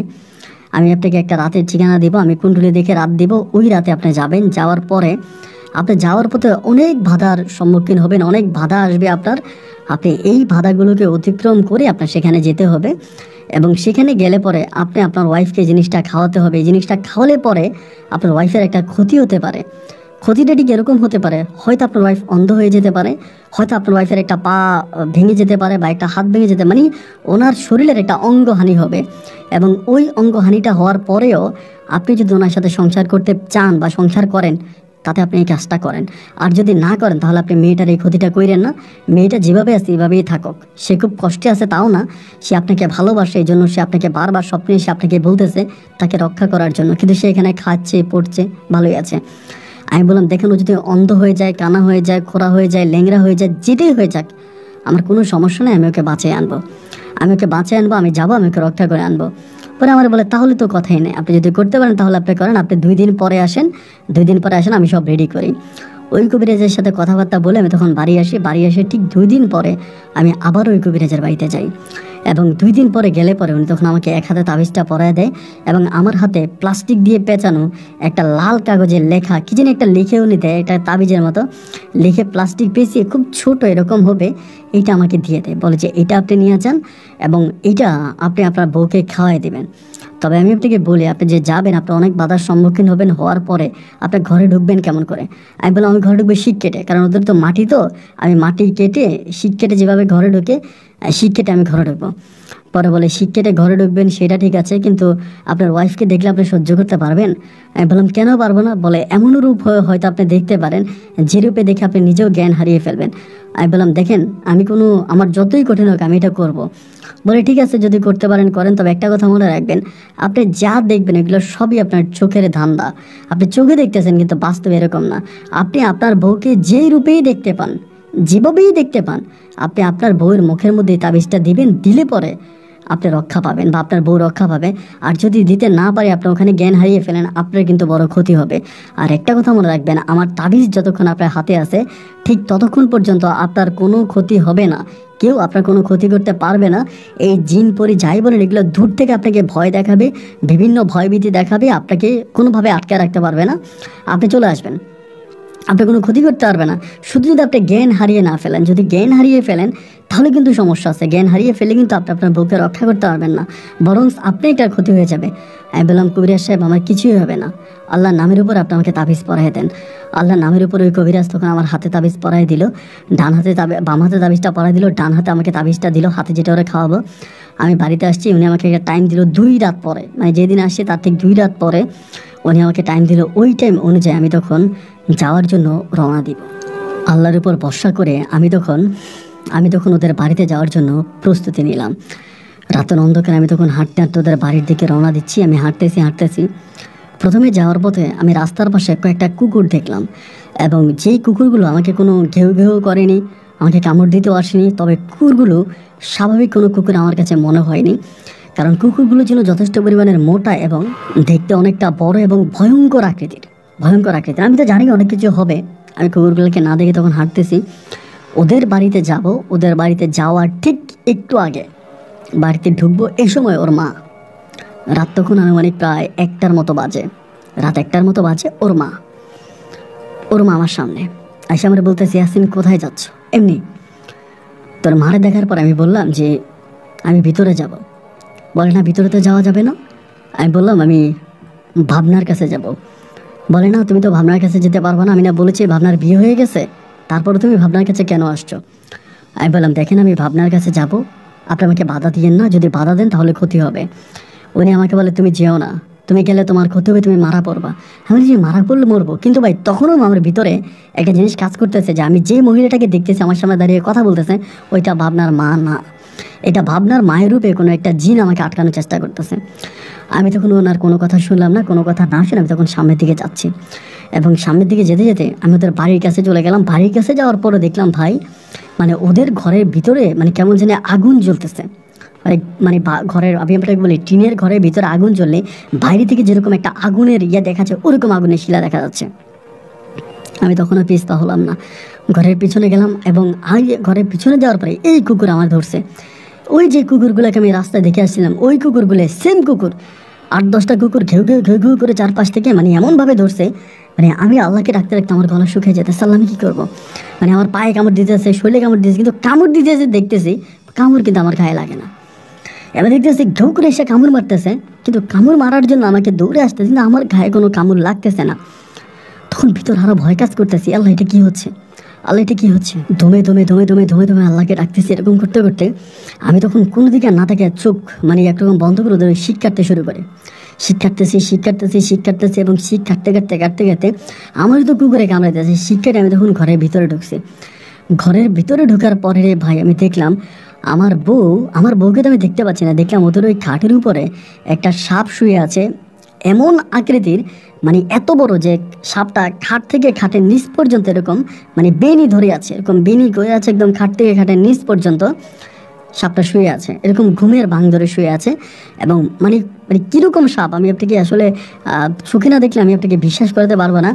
আমি আপনাকে একটা রাতের ঠিকানা দিব, আমি কুণ্ডলী দেখে রাত দিব, ওই রাতে আপনি যাবেন। যাওয়ার পরে আপনি যাওয়ার পথে অনেক বাধার সম্মুখীন হবেন, অনেক বাধা আসবে আপনার, আপনি এই বাধাগুলোকে অতিক্রম করে আপনার সেখানে যেতে হবে, এবং সেখানে গেলে পরে আপনি আপনার ওয়াইফকে জিনিসটা খাওয়াতে হবে। এই জিনিসটা খাওয়ালে পরে আপনার ওয়াইফের একটা ক্ষতি হতে পারে। ক্ষতিটা ঠিক এরকম হতে পারে, হয়তো আপনার ওয়াইফ অন্ধ হয়ে যেতে পারে, হয়তো আপনার ওয়াইফের একটা পা ভেঙে যেতে পারে, বা একটা হাত ভেঙে যেতে, মানে ওনার শরীরের একটা অঙ্গহানি হবে, এবং ওই অঙ্গহানিটা হওয়ার পরেও আপনি যদি ওনার সাথে সংসার করতে চান বা সংসার করেন, তাতে আপনি এই কাজটা করেন। আর যদি না করেন তাহলে আপনি মেয়েটার এই ক্ষতিটা কইরেন না। মেয়েটা যেভাবে আছে এভাবেই থাকুক। সে খুব কষ্টে আছে তাও না, সে আপনাকে ভালোবাসে, এই জন্য সে আপনাকে বারবার স্বপ্নে এসে আপনাকে বলতেছে তাকে রক্ষা করার জন্য, কিন্তু সে এখানে খাচ্ছে পড়ছে ভালোই আছে। আমি বললাম দেখেন, ও যদি অন্ধ হয়ে যায়, কানা হয়ে যায়, খোড়া হয়ে যায়, ল্যাংড়া হয়ে যায়, যেটাই হয়ে যাক আমার কোনো সমস্যা নেই, আমি ওকে বাঁচিয়ে আনবো, আমি ওকে বাঁচিয়ে আনবো, আমি যাবো, আমি ওকে রক্ষা করে আনবো। পরে আমার বলে তাহলে তো কথাই নেই, আপনি যদি করতে পারেন তাহলে আপনি করেন, আপনি 2 দিন পরে আসেন, 2 দিন পরে আসেন, আমি সব রেডি করি। ওই কবিরাজের সাথে কথাবার্তা বলে আমি তখন বাড়ি আসি। বাড়ি এসে ঠিক 2 দিন পরে আমি আবার ওই কবিরাজের বাড়িতে যাই, এবং 2 দিন পরে গেলে পরে উনি তখন আমাকে এক হাতে তাবিজটা পরায় দেয়, এবং আমার হাতে প্লাস্টিক দিয়ে পেঁচানো একটা লাল কাগজের লেখা কি জানি একটা লিখে উনি দেয়, এটা তাবিজের মতো লিখে প্লাস্টিক পেঁচিয়ে খুব ছোট এরকম হবে, এইটা আমাকে দিয়ে দেয়, বলে যে এটা আপনি নিয়ে যান এবং এইটা আপনি আপনার বউকে খাওয়াই দেবেন। তবে আমি আপনাকে বলি, আপনি যে যাবেন আপনি অনেক বাধার সম্মুখীন হবেন, হওয়ার পরে আপনি ঘরে ঢুকবেন কেমন করে? আমি বললাম আমি ঘরে ঢুকবো শিক কেটে, কারণ ওদের তো মাটি, তো আমি মাটি কেটে শিক কেটে যেভাবে ঘরে ঢুকে শিক কেটে আমি ঘরে ঢুকবো। পরে বলে শিক কেটে ঘরে ঢুকবেন সেটা ঠিক আছে, কিন্তু আপনার ওয়াইফকে দেখলে আপনি সহ্য করতে পারবেন? আমি বললাম কেন পারবো না? বলে এমন রূপ হয়তো আপনি দেখতে পারেন যে রূপে দেখে আপনি নিজেও জ্ঞান হারিয়ে ফেলবেন। আমি বললাম দেখেন, আমি আমার যতই কঠিন হোক আমি এটা করব। বলে ঠিক আছে, যদি করতে পারেন করেন, তবে একটা কথা মনে রাখবেন, আপনি যা দেখবেন এগুলো সবই আপনার চোখের ধান্দা। আপনি চোখে দেখতেছেন কিন্তু বাস্তবে এরকম না। আপনি আপনার বউকে যেই রূপেই দেখতে পান, যেভাবেই দেখতে পান, আপনি আপনার বউয়ের মুখের মধ্যে তাবিজটা দিবেন, দিলে পরে আপনি রক্ষা পাবেন বা আপনার বউ রক্ষা পাবে। আর যদি দিতে না পারে, আপনি ওখানে জ্ঞান হারিয়ে ফেলেন, আপনার কিন্তু বড় ক্ষতি হবে। আর একটা কথা মনে রাখবেন, আমার তাবিজ যতক্ষণ আপনার হাতে আছে ঠিক ততক্ষণ পর্যন্ত আপনার কোনো ক্ষতি হবে না, কেউ আপনার কোনো ক্ষতি করতে পারবে না। এই জিন পরি যাই বলেন এগুলো দূর থেকে আপনাকে ভয় দেখাবে, বিভিন্ন ভয়ভীতি দেখাবে, আপনাকে কোনোভাবে আটকে রাখতে পারবে না। আপনি চলে আসবেন, আপনি কোনো ক্ষতি করতে পারবে না, শুধু যদি আপনি জ্ঞান হারিয়ে না ফেলেন। যদি জ্ঞান হারিয়ে ফেলেন তাহলে কিন্তু সমস্যা আছে। জ্ঞান হারিয়ে ফেলে কিন্তু আপনি আপনার বউকে রক্ষা করতে পারবেন না, বরং আপনি এটার ক্ষতি হয়ে যাবে। আমি বললাম কবিরাজ সাহেব আমার কিছুই হবে না, আল্লাহর নামের উপর আপনি আমাকে তাবিজ পরাই দেন। আল্লাহর নামের উপর ওই কবিরাজ তখন আমার হাতে তাবিজ পরাই দিল, ডান হাতে বাম হাতে তাবিজটা পরাই দিল, ডান হাতে আমাকে তাবিজটা দিল, হাতে যেটা ওরা খাওয়াবো। আমি বাড়িতে আসছি, উনি আমাকে একটা টাইম দিল 2 রাত পরে, মানে যেদিন আসছে তার ঠিক 2 রাত পরে উনি আমাকে টাইম দিল। ওই টাইম অনুযায়ী আমি তখন যাওয়ার জন্য রওনা দিব। আল্লাহর উপর ভরসা করে আমি তখন ওদের বাড়িতে যাওয়ার জন্য প্রস্তুতি নিলাম। রাতের অন্ধকারে আমি তখন হাঁটতে হাঁটতে ওদের বাড়ির দিকে রওনা দিচ্ছি। আমি হাঁটতেছি। প্রথমে যাওয়ার পথে আমি রাস্তার পাশে কয়েকটা কুকুর দেখলাম, এবং যেই কুকুরগুলো আমাকে কোনো ঘেউ ঘেউ করেনি, আমাকে কামড় দিতেও আসেনি, তবে কুকুরগুলো স্বাভাবিক কোনো কুকুর আমার কাছে মনে হয়নি, কারণ কুকুরগুলো ছিল যথেষ্ট পরিমাণের মোটা এবং দেখতে অনেকটা বড় এবং ভয়ঙ্কর আকৃতির। আমি তো জানি অনেক কিছু হবে। আমি কুকুরগুলোকে না দেখে তখন হাঁটতেছি, ওদের বাড়িতে যাব। ওদের বাড়িতে যাওয়ার ঠিক একটু আগে বাড়িতে ঢুকবো, এই সময় ওর মা, রাত তখন আনুমানিক প্রায় 1টার মতো বাজে, রাত 1টার মতো বাজে। ওর মা আমার সামনে এসে আমার বলতেছে ইয়াসিন কোথায় যাচ্ছ? এমনি। তোর মারে দেখার পর আমি বললাম যে আমি ভিতরে যাব। বলে না ভিতরে তো যাওয়া যাবে না। আমি বললাম আমি ভাবনার কাছে যাব। বলে না তুমি তো ভাবনার কাছে যেতে পারবো না, আমি না বলেছি ভাবনার বিয়ে হয়ে গেছে, তারপরে তুমি ভাবনার কাছে কেন আসছো? আমি বললাম দেখেন আমি ভাবনার কাছে যাব, আপনি আমাকে বাধা দিয়েন না, যদি বাধা দেন তাহলে ক্ষতি হবে। উনি আমাকে বলে তুমি যেও না, তুমি গেলে তোমার ক্ষতি হবে, তুমি মারা পড়বা। আমি বলি মারা পড়লে মরবো, কিন্তু ভাই তখনও আমার ভিতরে একটা জিনিস কাজ করতেছে যে আমি যে মহিলাটাকে দেখতেছি আমার সামনে দাঁড়িয়ে কথা বলতেছে ওইটা ভাবনার মা না, এটা ভাবনার মায়ের রূপে কোনো একটা জিন আমাকে আটকানোর চেষ্টা করতেছে। আমি তখন ওনার কোনো কথা শুনলাম না, কোনো কথা না শুনে আমি তখন সামনের দিকে যাচ্ছি, এবং সামনের দিকে যেতে যেতে আমি ওদের বাড়ির কাছে চলে গেলাম। বাড়ির কাছে যাওয়ার পরে দেখলাম ভাই, মানে ওদের ঘরের ভিতরে মানে কেমন যেন আগুন জ্বলতেছে, মানে ঘরের, আমি আপনাকে বলি টিনের ঘরের ভিতরে আগুন জ্বললে বাইরে থেকে যেরকম একটা আগুনের দেখা যাচ্ছে, ওরকম আগুনের শিলা দেখা যাচ্ছে। আমি তখনও পিছপা হলাম না, ঘরের পিছনে গেলাম, এবং ঘরের পিছনে যাওয়ার পরে এই কুকুর আমার ধরছে। ওই যে কুকুরগুলোকে আমি রাস্তায় দেখে আসছিলাম, ওই কুকুরগুলো সেম কুকুর, 8-10টা কুকুর ঘেউ ঘেউ ঘেউ ঘেউ করে চারপাশ থেকে মানে এমনভাবে ধরছে, মানে আমি আল্লাহকে রাখতে রাখতে আমার গলা শুকিয়ে যেতে সাল্লাম, আমি কী করবো? মানে আমার পায়ে কামড় দিতেছে, শরীরে কামড় দিতেছে, কিন্তু কামড় দিতেছে দেখতেছি, কামড় কিন্তু আমার গায়ে লাগে না। এবার দেখতেছি ঘেউ করে এসে কামড় মারতেছে, কিন্তু কামড় মারার জন্য আমাকে দৌড়ে আসতেছে, কিন্তু আমার গায়ে কোনো কামড় লাগতেছে না। তখন ভিতর আরো ভয় কাজ করতেছি, আল্লাহ এটা কি হচ্ছে, আল্লাহ এটা কি হচ্ছে? দমে দমে দমে দমে দমে দমে আল্লাহকে ডাকতেছি। এরকম করতে করতে আমি তখন কোনো দিকে না থাকে চোখ মানে একরকম বন্ধ করে ওদের শীত কাটতে শুরু করে। শীত কাটতেছি এবং শীত কাটতে আমার তো কুকুরে কামড়াইতেছে। শীত কাটে আমি তখন ঘরের ভিতরে ঢুকছি। ঘরের ভিতরে ঢোকার পরে রে ভাই আমি দেখলাম আমার বউকে তো আমি দেখতে পাচ্ছি না, দেখলাম ওদের ওই খাটের উপরে একটা সাপ শুয়ে আছে, এমন আকৃতির, মানে এত বড় যে সাপটা খাট থেকে খাটের নিচ পর্যন্ত এরকম মানে বেনি ধরে আছে, এরকম বেনি করে আছে একদম খাট থেকে খাটের নিচ পর্যন্ত সাপটা শুয়ে আছে, এরকম ঘুমের ভাঙ ধরে শুয়ে আছে। এবং মানে মানে কীরকম সাপ আমি আপনাকে আসলে চোখে না দেখলে আমি আপনাকে বিশ্বাস করতে পারবো না।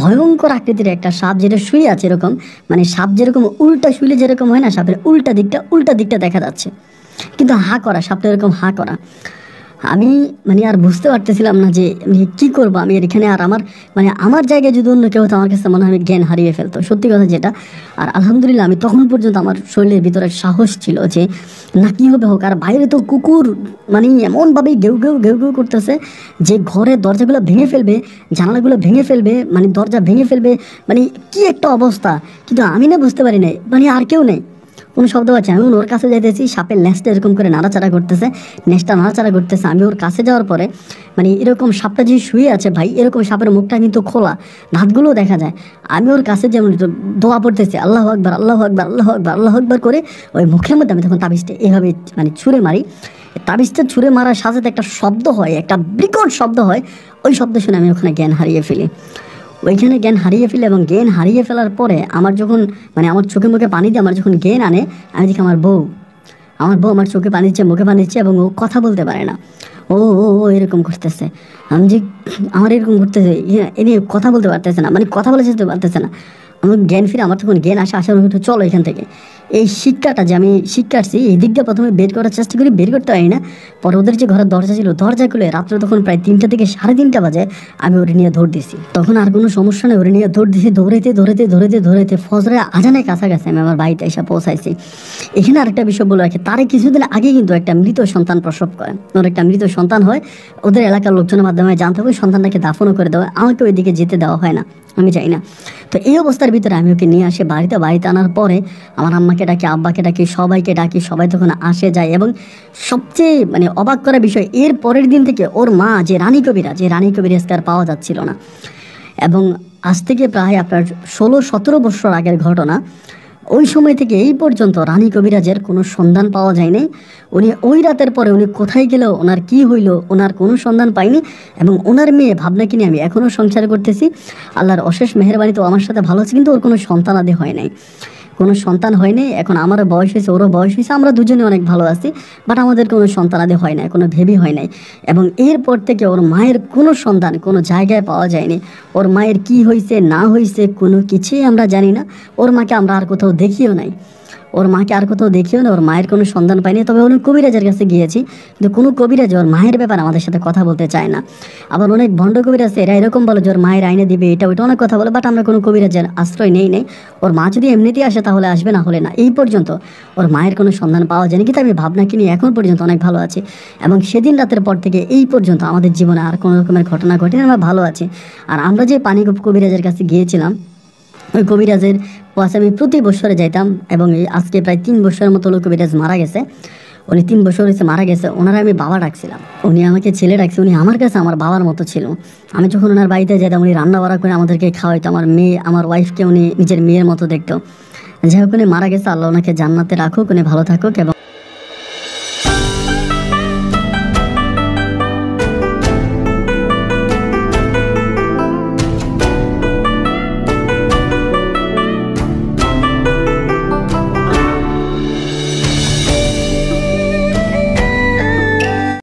ভয়ঙ্কর আকৃতির একটা সাপ যেটা শুয়ে আছে এরকম, মানে সাপ যেরকম উল্টা শুলে যেরকম হয় না, সাপের উল্টা দিকটা দেখা যাচ্ছে, কিন্তু হা করা, সাপটা এরকম হা করা। আমি মানে আর বুঝতে পারতেছিলাম না যে কী করবো আমি এখানে। আর আমার জায়গায় যদি অন্য কেউ হতো আমার কাছে মনে হয় আমি জ্ঞান হারিয়ে ফেলতো, সত্যি কথা যেটা। আর আলহামদুলিল্লাহ আমি তখন পর্যন্ত আমার শরীরের ভিতরে সাহস ছিল যে না কী হবে হোক। আর বাইরে তো কুকুর মানে এমনভাবেই ঘেউ ঘেউ করতেছে যে ঘরের দরজাগুলো ভেঙে ফেলবে, জানালাগুলো ভেঙে ফেলবে, মানে দরজা ভেঙে ফেলবে, মানে কি একটা অবস্থা। কিন্তু আমি না বুঝতে পারি নাই, মানে আর কেউ নেই, কোনো শব্দ পাচ্ছি। আমি ওর কাছে যাইতেছি, সাপের ন্যাসটা এরকম করে নাড়াচাড়া করতেছে, আমি ওর কাছে যাওয়ার পরে মানে এরকম সাপটা যে শুয়ে আছে ভাই, এরকম সাপের মুখটা কিন্তু খোলা, দাঁতগুলোও দেখা যায়। আমি ওর কাছে যেমন দোয়া পড়তেছি, আল্লাহ আকবার আল্লাহ আকবার আল্লাহ আকবার আল্লাহ আকবার করে ওই মুখের মধ্যে আমি তখন তাবিজটা এইভাবে মানে ছুঁড়ে মারি। তাবিজটা ছুঁড়ে মারার সাথে একটা শব্দ হয়, একটা বিকট শব্দ হয়। ওই শব্দ শুনে আমি ওখানে জ্ঞান হারিয়ে ফেলি। ওইখানে জ্ঞান হারিয়ে ফেলে এবং জ্ঞান হারিয়ে ফেলার পরে আমার যখন মানে আমার চোখে মুখে পানি দিয়ে আমার যখন জ্ঞান আনে, আমি দেখি আমার বউ আমার চোখে পানি দিচ্ছে, মুখে পানি দিচ্ছে, এবং ও কথা বলতে পারে না। ও ও ও এরকম করতেছে। আমি যে আমার এরকম করতেছে, এনে কথা বলতে পারতেছে না, মানে কথা বলে যেতে পারতেছে না। আমার জ্ঞান ফিরে, আমার তখন জ্ঞান আসার মতো চলো এখান থেকে। এই শিক্ষাটা যে আমি শিক্ষার্থী, এই দিকটা প্রথমে বের করার চেষ্টা করি, বের করতে পারি না। পরে ওদের যে ঘরের দরজা ছিল, দরজা খুলে রাত্রে তখন প্রায় 3টা থেকে 3:30 বাজে আমি ওরে নিয়ে দৌড় দিছি। তখন আর কোনো সমস্যা নেই, ওরে নিয়ে দৌড় দিছি। দৌড়াইতে ফজরের আজানের কাছাকাছি আমি আমার বাড়িতে এসে পৌঁছাইছি। এখানে আরেকটা বিষয় বলে রাখি, তারে কিছুদিন আগে কিন্তু একটা মৃত সন্তান প্রসব করে, ওর একটা মৃত সন্তান হয়। ওদের এলাকার লোকজনের মাধ্যমে জানতে হবে, সন্তানটাকে দাফনও করে দেওয়া, আমাকে ওইদিকে যেতে দেওয়া হয় না, আমি চাই না। তো এই অবস্থার ভিতরে আমি ওকে নিয়ে আসি বাড়িতে আনার পরে আমার আম্মাকে ডাকি, আব্বাকে ডাকি, সবাইকে ডাকি, সবাই তখন আসে যায়। এবং সবচেয়ে মানে অবাক করা বিষয়, এর পরের দিন থেকে ওর মা যে রানী কবিরাজকে আর পাওয়া যাচ্ছিল না। এবং আজ থেকে প্রায় আপনার 16-17 বছর আগের ঘটনা। ওই সময় থেকে এই পর্যন্ত রানী কবিরাজের কোনো সন্ধান পাওয়া যায়নি। উনি ওই রাতের পরে উনি কোথায় গেল, ওনার কি হইল, ওনার কোনো সন্ধান পাইনি। এবং ওনার মেয়ে ভাবনাকে নিয়ে আমি এখনও সংসার করতেছি। আল্লাহর অশেষ মেহেরবানি তো আমার সাথে ভালো আছে, কিন্তু ওর কোনো সন্তানাদি হয় নাই, কোনো সন্তান হয়নি। এখন আমারও বয়স হয়েছে, ওরও বয়স হয়েছে, আমরা দুজনে অনেক ভালো আছি, বাট আমাদের কোনো সন্তানাদি হয় নাই, কোনো ভেবি হয় নাই। এবং এরপর থেকে ওর মায়ের কোনো সন্তান কোনো জায়গায় পাওয়া যায়নি। ওর মায়ের কি হয়েছে না হয়েছে কোনো কিছুই আমরা জানি না। ওর মাকে আমরা আর কোথাও দেখিও নাই, ওর মায়ের কোনো সন্ধান পাইনি। তবে অনেক কবিরাজের কাছে গিয়েছি, কিন্তু কোনো কবিরাজ ওর মায়ের ব্যাপারে আমাদের সাথে কথা বলতে চায় না। আবার অনেক ভণ্ড কবিরাজ এরা এরকম বলে যে ওর মায়ের আইনে দিবে, এটা ওইটা অনেক কথা বলে, বাট আমরা কোনো কবিরাজের আশ্রয় নেই। ওর মা যদি এমনিতেই আসে তাহলে আসবে, না হলে না। এই পর্যন্ত ওর মায়ের কোনো সন্ধান পাওয়া যায়নি, কিন্তু আমি ভাবনাকে নিয়ে এখন পর্যন্ত অনেক ভালো আছি। এবং সেদিন রাতের পর থেকে এই পর্যন্ত আমাদের জীবনে আর কোনো রকমের ঘটনা ঘটেনি, আমরা ভালো আছি। আর আমরা যে পানি কবিরাজের কাছে গিয়েছিলাম, ওই কবিরাজের পাশে আমি প্রতি বছরে যাইতাম। এবং আজকে প্রায় 3 বছরের মতো হলো কবিরাজ মারা গেছে। উনি 3 বছর হয়েছে মারা গেছে। ওনারা আমি বাবা ডাকছিলাম, উনি আমাকে ছেলে ডাকছে। উনি আমার কাছে আমার বাবার মতো ছিল। আমি যখন ওনার বাড়িতে যেতাম, উনি রান্না বাড়া করে আমাদেরকে খাওয়াইতো। আমার ওয়াইফকে উনি নিজের মেয়ের মতো দেখতো। যাই হোক, উনি মারা গেছে, আল্লাহ ওনাকে জান্নাতে রাখুক, উনি ভালো থাকুক। এবং